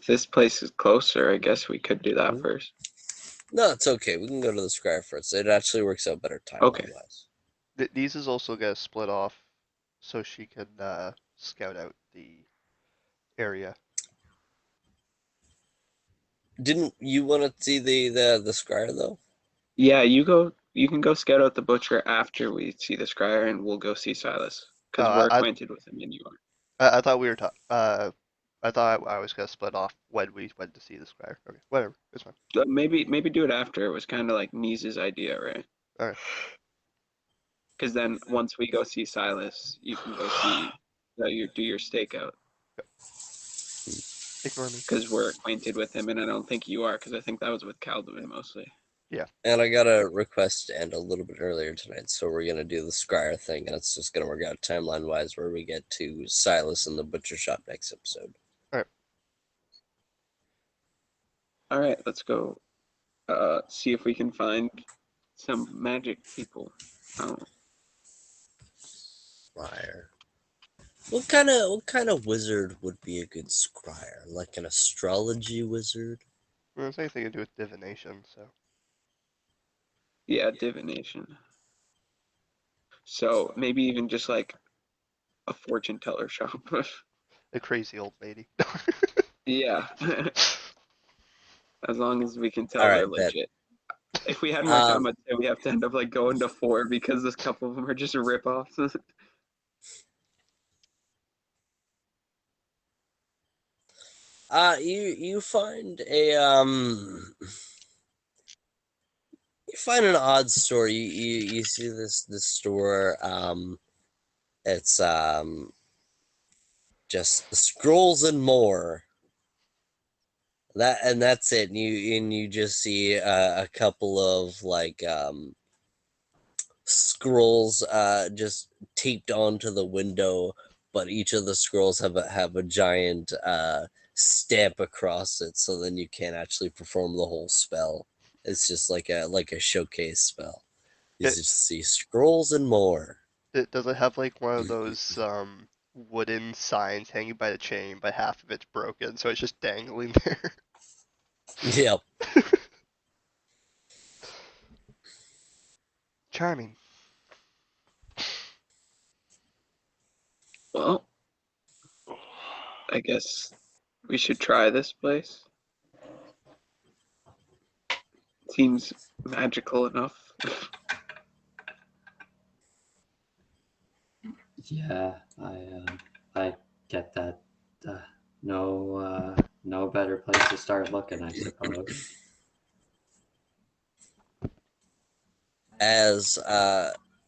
this place is closer, I guess we could do that first. No, it's okay. We can go to the Scryer first. It actually works out better Okay. timeline wise. These is also gonna split off so she can scout out the area. Didn't you want to see the Scryer though? Yeah, you go. You can go scout out the butcher after we see the scryer, and we'll go see Silas because Oh, we're I acquainted with him, and you are. I thought we were I thought I was gonna split off when we went to see the squire. Okay, whatever, it's fine. Maybe do it after. It was kind of like Neese's idea, right? Alright. Because then once we go see Silas, you can go see do your stakeout. Ignore me. Because we're acquainted with him, and I don't think you are, because I think that was with Calduin mostly. Yeah. And I got a request to end a little bit earlier tonight, so we're gonna do the Scryer thing, and it's just gonna work out timeline wise where we get to Silas in the butcher shop next episode. All right, let's go. See if we can find some magic people. Oh, Scryer. What kind of wizard would be a good scryer? Like an astrology wizard? Well, it's anything to do with divination, so. yeah, divination. So maybe even just like a fortune teller shop. A crazy old lady. Yeah. As long as we can tell All they're right, bet. legit. If we had more time, I'd say we have to end up like going to 4 because this couple of them are just rip-offs. You find a you find an odd store. You see this store. It's just scrolls and more. That's it. And you just see a couple of like scrolls just taped onto the window, but each of the scrolls have a giant stamp across it, so then you can't actually perform the whole spell. It's just like a showcase spell. You It, just see scrolls and more. does it have like one of those wooden signs hanging by the chain, but half of it's broken, so it's just dangling there? Yep. Charming. Well, I guess we should try this place. Seems magical enough. Yeah, I get that. No better place to start looking, I suppose. As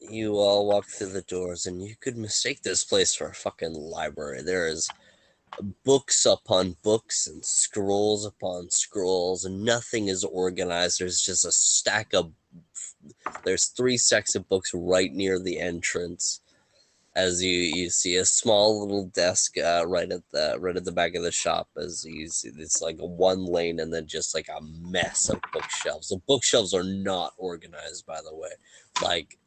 you all walk through the doors, and you could mistake this place for a fucking library. There is books upon books and scrolls upon scrolls, and nothing is organized. There's just a there's 3 stacks of books right near the entrance. As you see a small little desk right at the back of the shop. As you see, it's like a 1 lane, and then just like a mess of bookshelves. The bookshelves are not organized, by the way. Like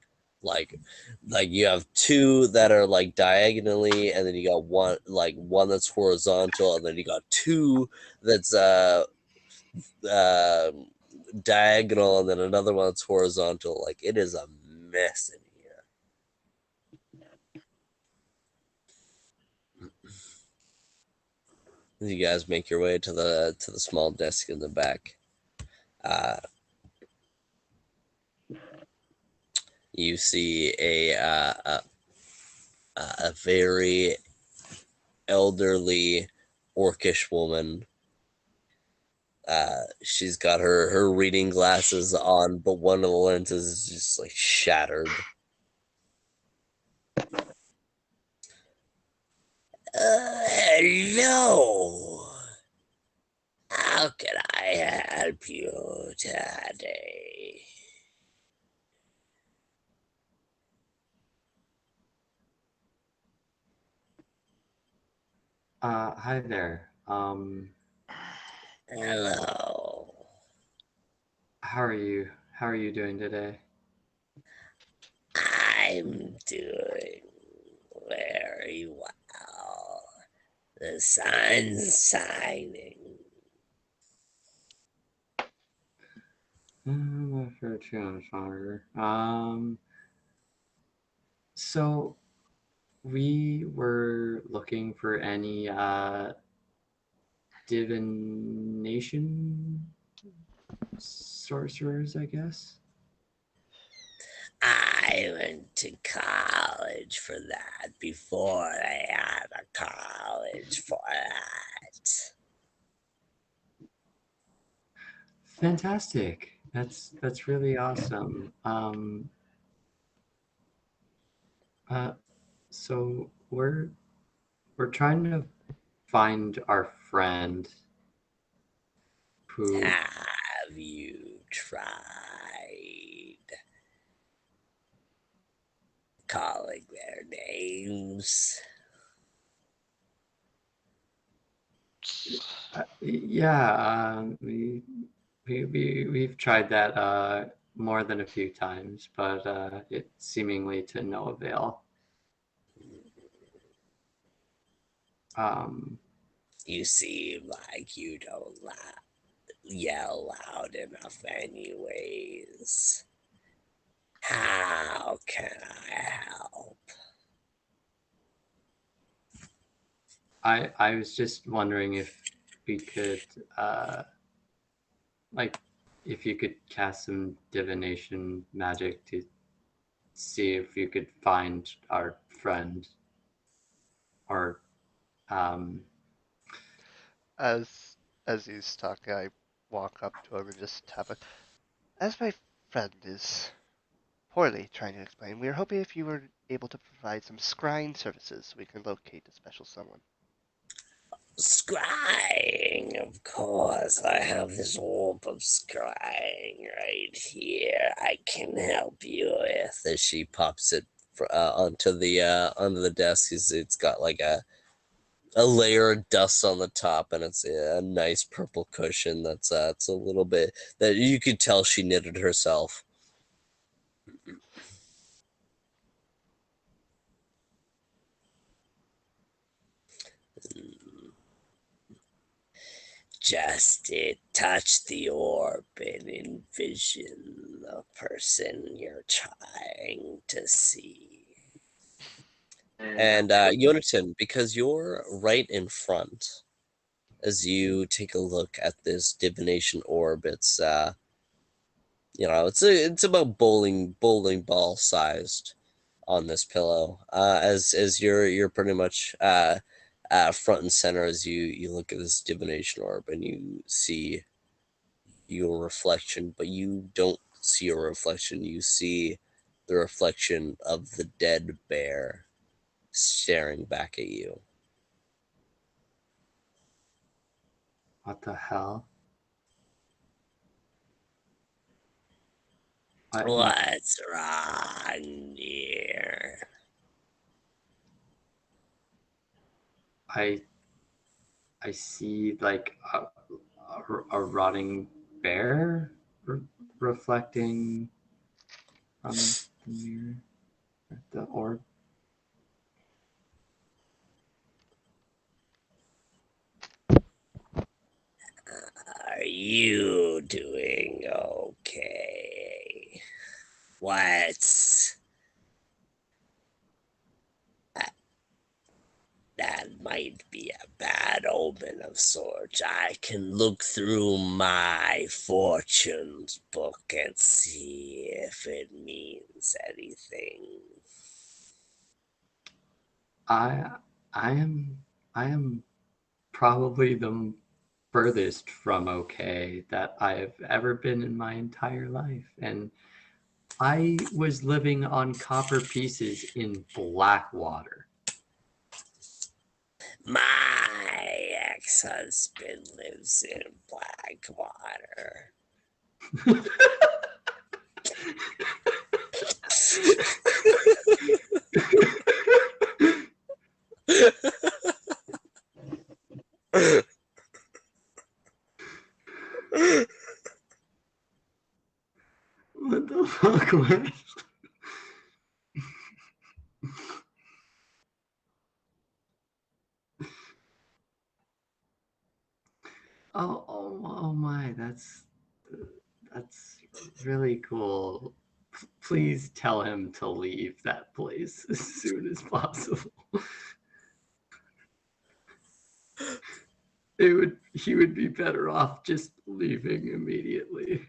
you have 2 that are like diagonally, and then you got one that's horizontal, and then you got 2 that's diagonal, and then another one that's horizontal. Like, it is a mess in here. You guys make your way to the small desk in the back. You see a very elderly orcish woman. She's got her reading glasses on, but one of the lenses is just like shattered. Hello. How can I help you today? Hi there. Hello. How are you? How are you doing today? I'm doing very well. The sun's shining. Not for too much longer. So we were looking for any divination sorcerers, I guess. I went to college for that before they had a college for that. Fantastic. That's really awesome. Uh, so we're trying to find our friend who Have you tried calling their names? yeah, we've tried that more than a few times, but it seemingly to no avail. Um, You seem like you don't yell loud enough, anyways. How can I help? I was just wondering if we could like if you could cast some divination magic to see if you could find our friend or um As he's talking, I walk up to him and just tap it. As my friend is poorly trying to explain, we are hoping if you were able to provide some scrying services, we can locate a special someone. Scrying, of course. I have this orb of scrying right here. I can help you with. As she pops it onto the desk, it's got like a layer of dust on the top, and it's a nice purple cushion. It's a little bit that you could tell she knitted herself. Just touch the orb and envision the person you're trying to see. And Yonatan, because you're right in front, as you take a look at this divination orb, it's it's about bowling ball sized on this pillow. As you're pretty much front and center as you look at this divination orb and you see your reflection, but you don't see your reflection. You see the reflection of the dead bear staring back at you. what the hell? What's wrong here? I I see like a rotting bear reflecting from the mirror, the orb. Are you doing okay? What's that might be a bad omen of sorts. I can look through my fortunes book and see if it means anything. I I am I am probably the furthest from okay that I have ever been in my entire life, and I was living on copper pieces in Blackwater. My ex-husband lives in Blackwater. What the fuck, man? Oh my, that's really cool. Please tell him to leave that place as soon as possible. He would be better off just leaving immediately.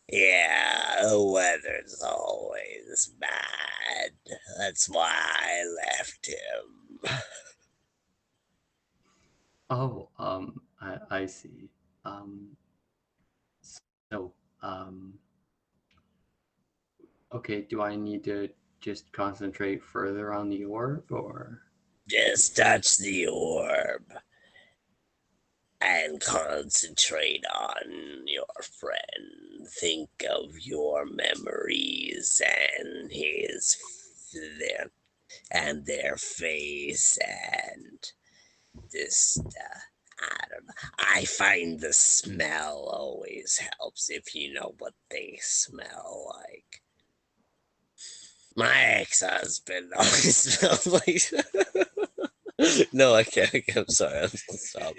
Yeah, the weather's always bad. That's why I left him. Oh, I see. So, okay, do I need to just concentrate further on the orb, or? Just touch the orb and concentrate on your friend. Think of your memories and their face and just I don't know. I find the smell always helps if you know what they smell like. My ex-husband always smelled like. No, I can't. I'm sorry. I'm stop.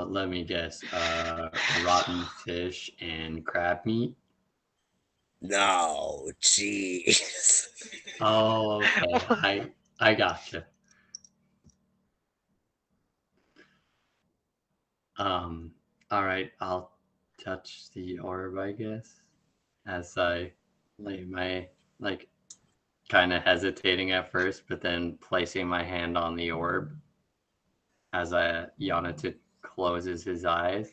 Let me guess. Rotten fish and crab meat. No, jeez. Oh, okay. I gotcha. All right. I'll touch the orb, I guess, as I lay my kind of hesitating at first, but then placing my hand on the orb as Yonatan closes his eyes,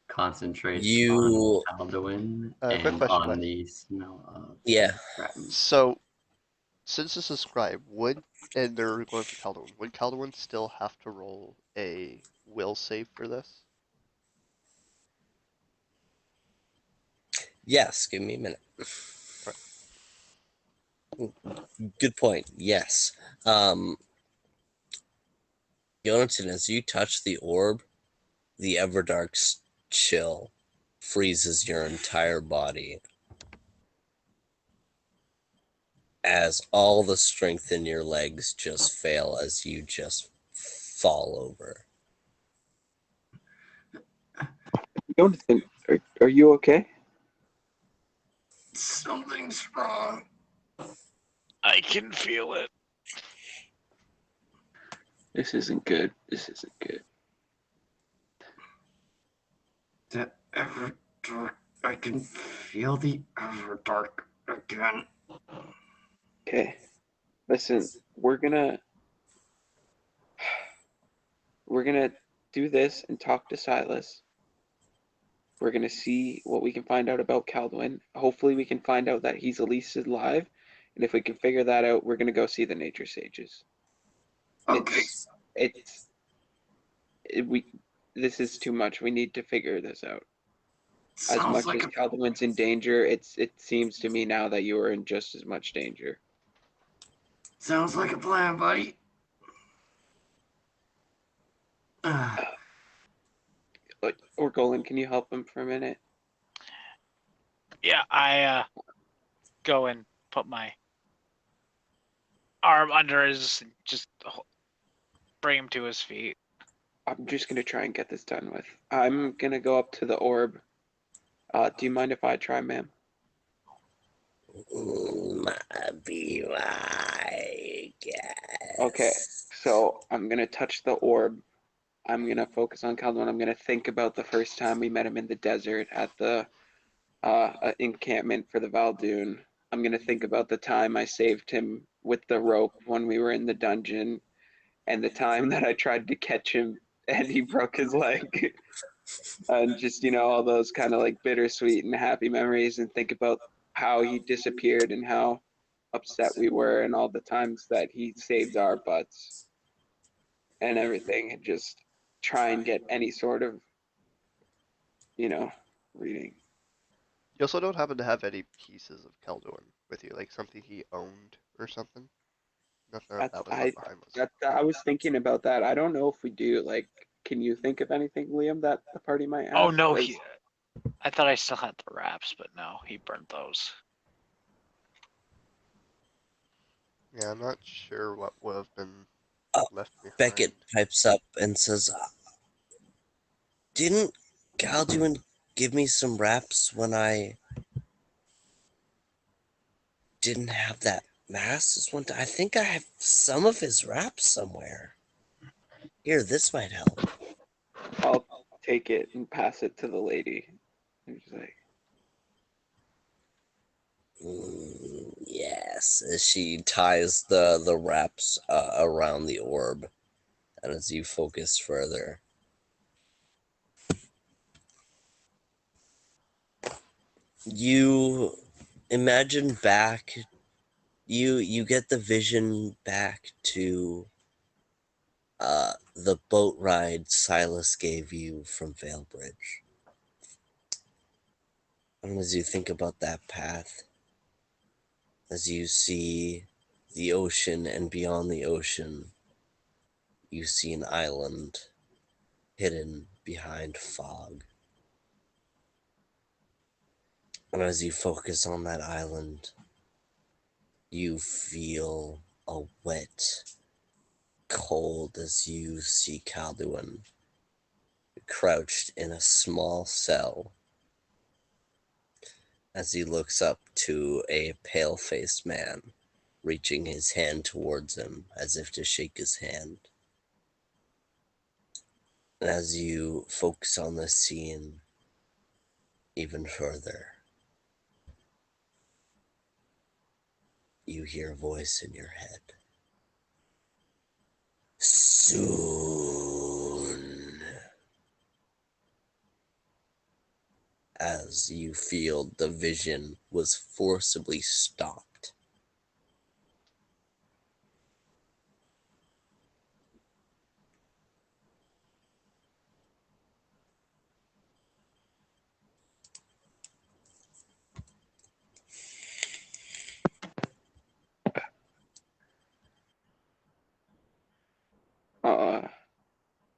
concentrates on Alduin quick and question, on Glenn. the smell of crab meat. So, since this is scribe, and they're going for Calduin, would Calduin still have to roll a will save for this? Yes, give me a minute. Right. Good point. Yes. Yonatan, as you touch the orb, the Everdark's chill freezes your entire body as all the strength in your legs just fail as you just fall over. Jonathan, are you okay? Something's wrong. I can feel it. This isn't good. This isn't good. The Everdark. I can feel the Everdark again. Okay. Listen, we're gonna do this and talk to Silas. We're gonna see what we can find out about Calduin. Hopefully we can find out that he's at least alive. And if we can figure that out, we're gonna go see the nature sages. Okay. This is too much. We need to figure this out. As Sounds much like as Calduin's in danger, it seems to me now that you are in just as much danger. Sounds like a plan, buddy. Or Golan, can you help him for a minute? Yeah, I go and put my arm under his, just bring him to his feet. I'm just gonna try and get this done with. I'm gonna go up to the orb. Do you mind if I try, ma'am? Be my guess. Okay, so I'm gonna touch the orb. I'm gonna focus on Calduin. I'm gonna think about the first time we met him in the desert at the encampment for the Valdoon. I'm gonna think about the time I saved him with the rope when we were in the dungeon, and the time that I tried to catch him and he broke his leg. and just all those kind of like bittersweet and happy memories, and think about how he disappeared and how upset we were, and all the times that he saved our butts and everything, and just try and get any sort of reading. You also don't happen to have any pieces of Keldorn with you, like something he owned or something? Nothing That's that was left behind was. I was thinking about that. I don't know if we do. Like, can you think of anything, Liam, that the party might have? Oh no, 'Cause I thought I still had the wraps, but no, he burnt those. Yeah, I'm not sure what would have been left Beckett behind. pipes up and says, "Didn't Galduin give me some wraps when I didn't have that mask this one time? I think I have some of his wraps somewhere. Here, this might help." I'll take it and pass it to the lady. And she's like, Yes, as she ties the wraps around the orb, and as you focus further, you imagine back. You get the vision back to the boat ride Silas gave you from Vale Bridge. And as you think about that path, as you see the ocean and beyond the ocean, you see an island hidden behind fog. And as you focus on that island, you feel a wet, cold as you see Calduin crouched in a small cell as he looks up to a pale-faced man reaching his hand towards him as if to shake his hand. And as you focus on this scene even further, you hear a voice in your head. Soon. As you feel the vision was forcibly stopped.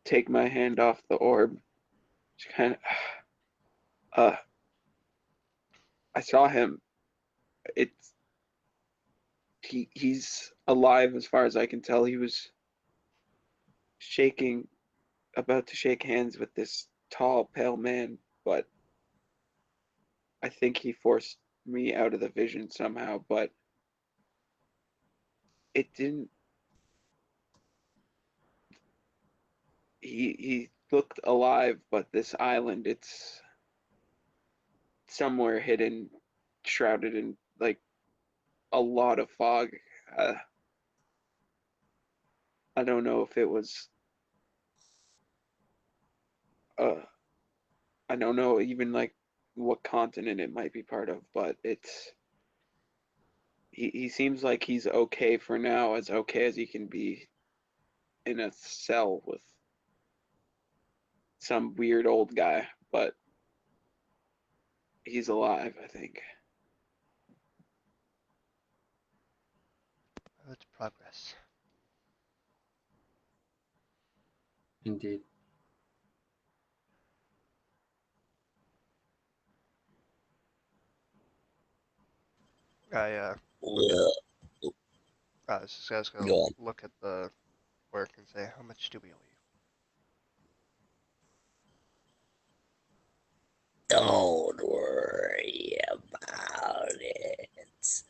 take my hand off the orb. Just kind of, I saw him. It's he's alive as far as I can tell. He was shaking, about to shake hands with this tall, pale man, but I think he forced me out of the vision somehow, but it didn't. He looked alive, but this island, it's somewhere hidden, shrouded in like a lot of fog. Uh, I don't know if it was. Uh, I don't know even like what continent it might be part of, but he seems like he's okay for now, as okay as he can be in a cell with some weird old guy, but he's alive, I think. Good progress. Indeed. I Well, was just gonna go on. look at the work and say, how much do we owe you? Don't worry about it.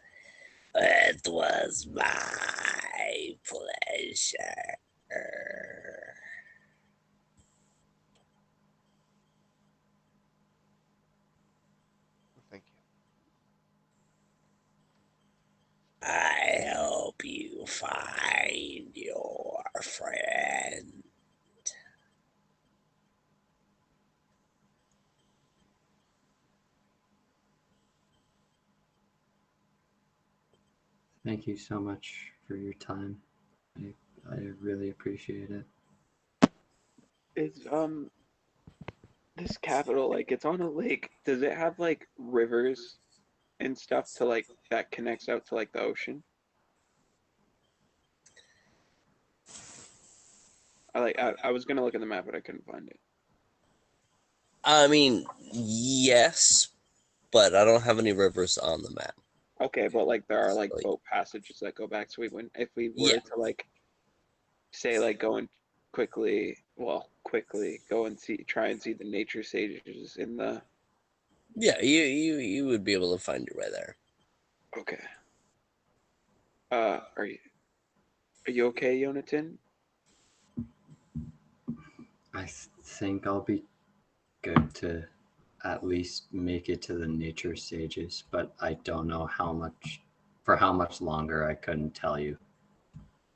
It was my pleasure. Thank you. I hope you find your friend. Thank you so much for your time. I really appreciate it. Is this capital, like, it's on a lake? Does it have like rivers and stuff to like that connects out to like the ocean? I was gonna look at the map, but I couldn't find it. I mean, yes, but I don't have any rivers on the map. Okay, but like there are like So, boat passages that go back. So we wouldn't, if we were yeah, to like say like go and quickly, well, quickly go and try and see the nature sages in the. yeah, you would be able to find your way there. Okay. Are you okay, Yonatan? I think I'll be good to at least make it to the nature stages, but I don't know for how much longer. I couldn't tell you.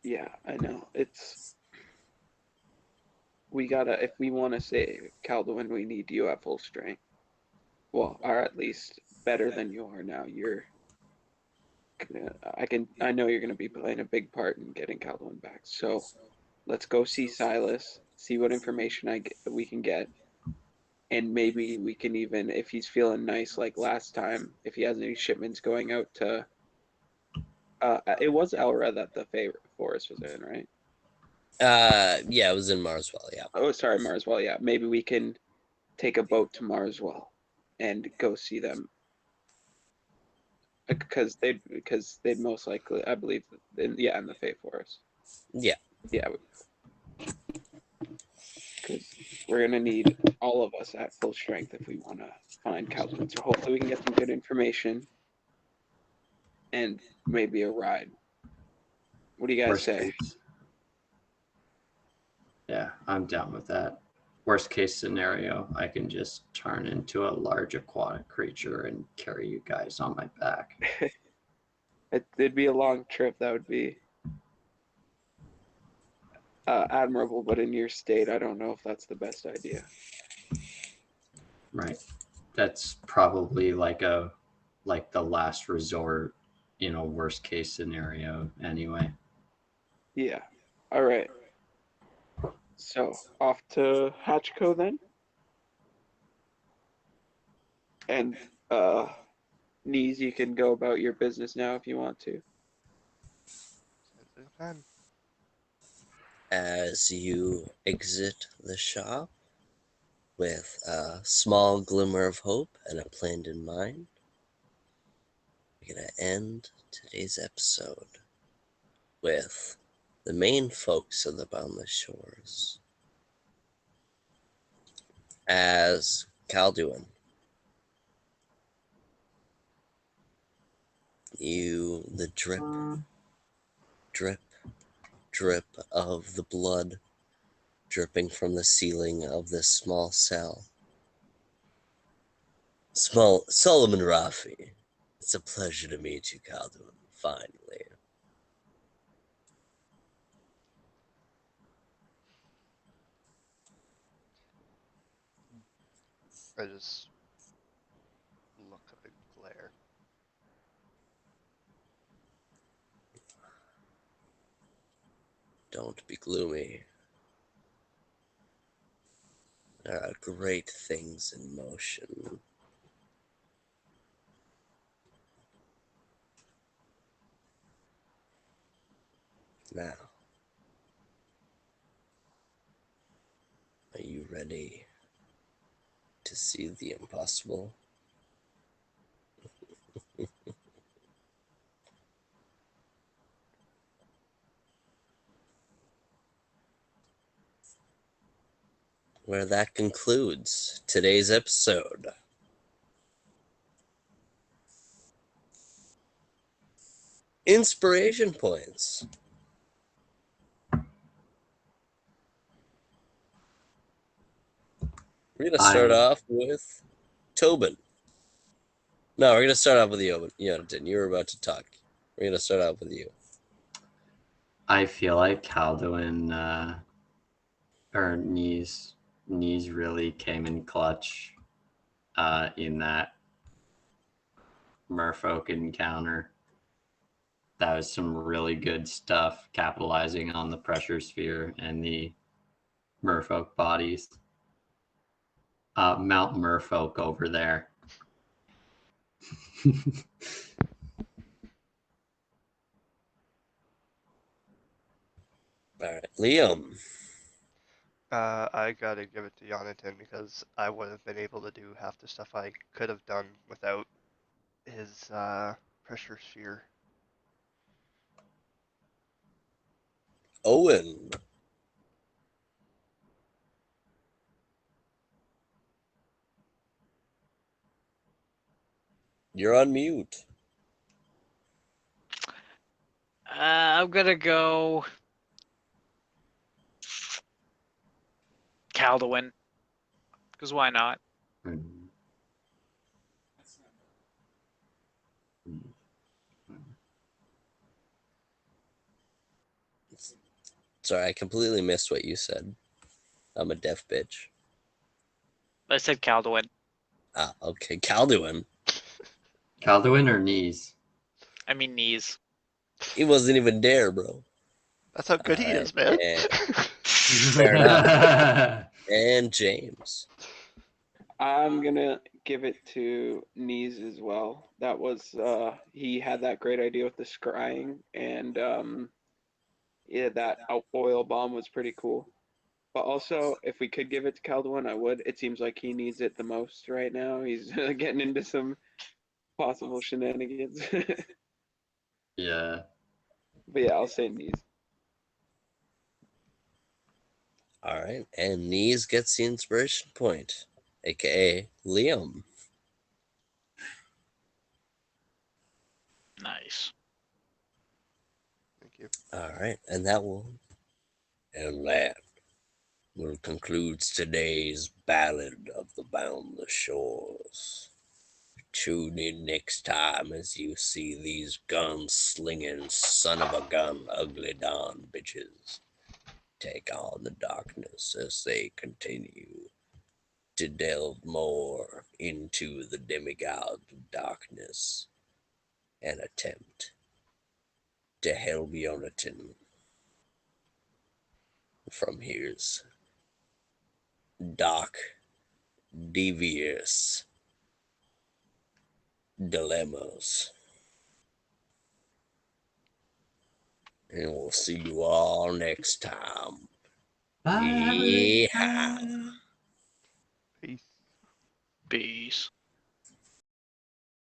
Yeah, I know. We gotta, if we want to save Calduin, we need you at full strength. Well, or at least better than you are now. I know you're gonna be playing a big part in getting Calduin back. So let's go see Silas, see what information we can get, and maybe we can even, if he's feeling nice like last time, if he has any shipments going out to. It was Elra that the favorite forest was in, right? Yeah, it was in Marswell. Yeah. Oh, sorry, Marswell. Yeah, maybe we can take a boat to Marswell and go see them because they'd most likely, I believe, in the Fey Forest. Yeah. Yeah, because we're gonna need all of us at full strength if we want to find Calvin. So hopefully we can get some good information and maybe a ride. What do you guys Worst say? case. Yeah, I'm down with that. Worst case scenario, I can just turn into a large aquatic creature and carry you guys on my back. It'd be a long trip. That would be admirable, but in your state, I don't know if that's the best idea. Right. That's probably like the last resort, worst case scenario anyway. Yeah. All right. So off to Hatchco then, and Knees, you can go about your business now if you want to. Sounds like a plan. As you exit the shop with a small glimmer of hope and a plan in mind, we're gonna end today's episode with the main folks of the Boundless Shores. As Calduin, the drip, drip, drip of the blood dripping from the ceiling of this small cell. Solomon Rafi, it's a pleasure to meet you, Calduin, finally. I just look at a glare. Don't be gloomy. There are great things in motion. Now, are you ready to see the impossible? Where that concludes today's episode. Inspiration points. We're going to start off with Tobin. No, we're going to start off with you, Jonathan. You were about to talk. We're going to start off with you. I feel like Calduin or Knees really came in clutch in that merfolk encounter. that was some really good stuff, capitalizing on the pressure sphere and the merfolk bodies. Mount Merfolk over there. All right, Liam. I gotta give it to Jonathan because I wouldn't have been able to do half the stuff I could have done without his pressure sphere. Owen. You're on mute. I'm gonna go Calduin. Because why not? Sorry, I completely missed what you said. I'm a deaf bitch. I said Calduin. Ah, okay. Calduin. Calduin or knees? I mean knees. He wasn't even there, bro. That's how good All he right. is, man. Fair enough. And James. I'm gonna give it to Knees as well. That was he had that great idea with the scrying, and yeah, that oil bomb was pretty cool. But also, if we could give it to Calduin, I would. It seems like he needs it the most right now. He's getting into some possible shenanigans. Yeah. But yeah, I'll say Knees. All right. And Knees gets the inspiration point, aka Liam. Nice. Thank you. All right. And that will conclude today's Ballad of the Boundless Shores. Tune in next time as you see these gun-slinging son of a gun ugly Don bitches take on the darkness as they continue to delve more into the demigods of darkness and attempt to help Yonatan from his dark, devious dilemmas. And we'll see you all next time. Bye. Yeah. Peace. Peace.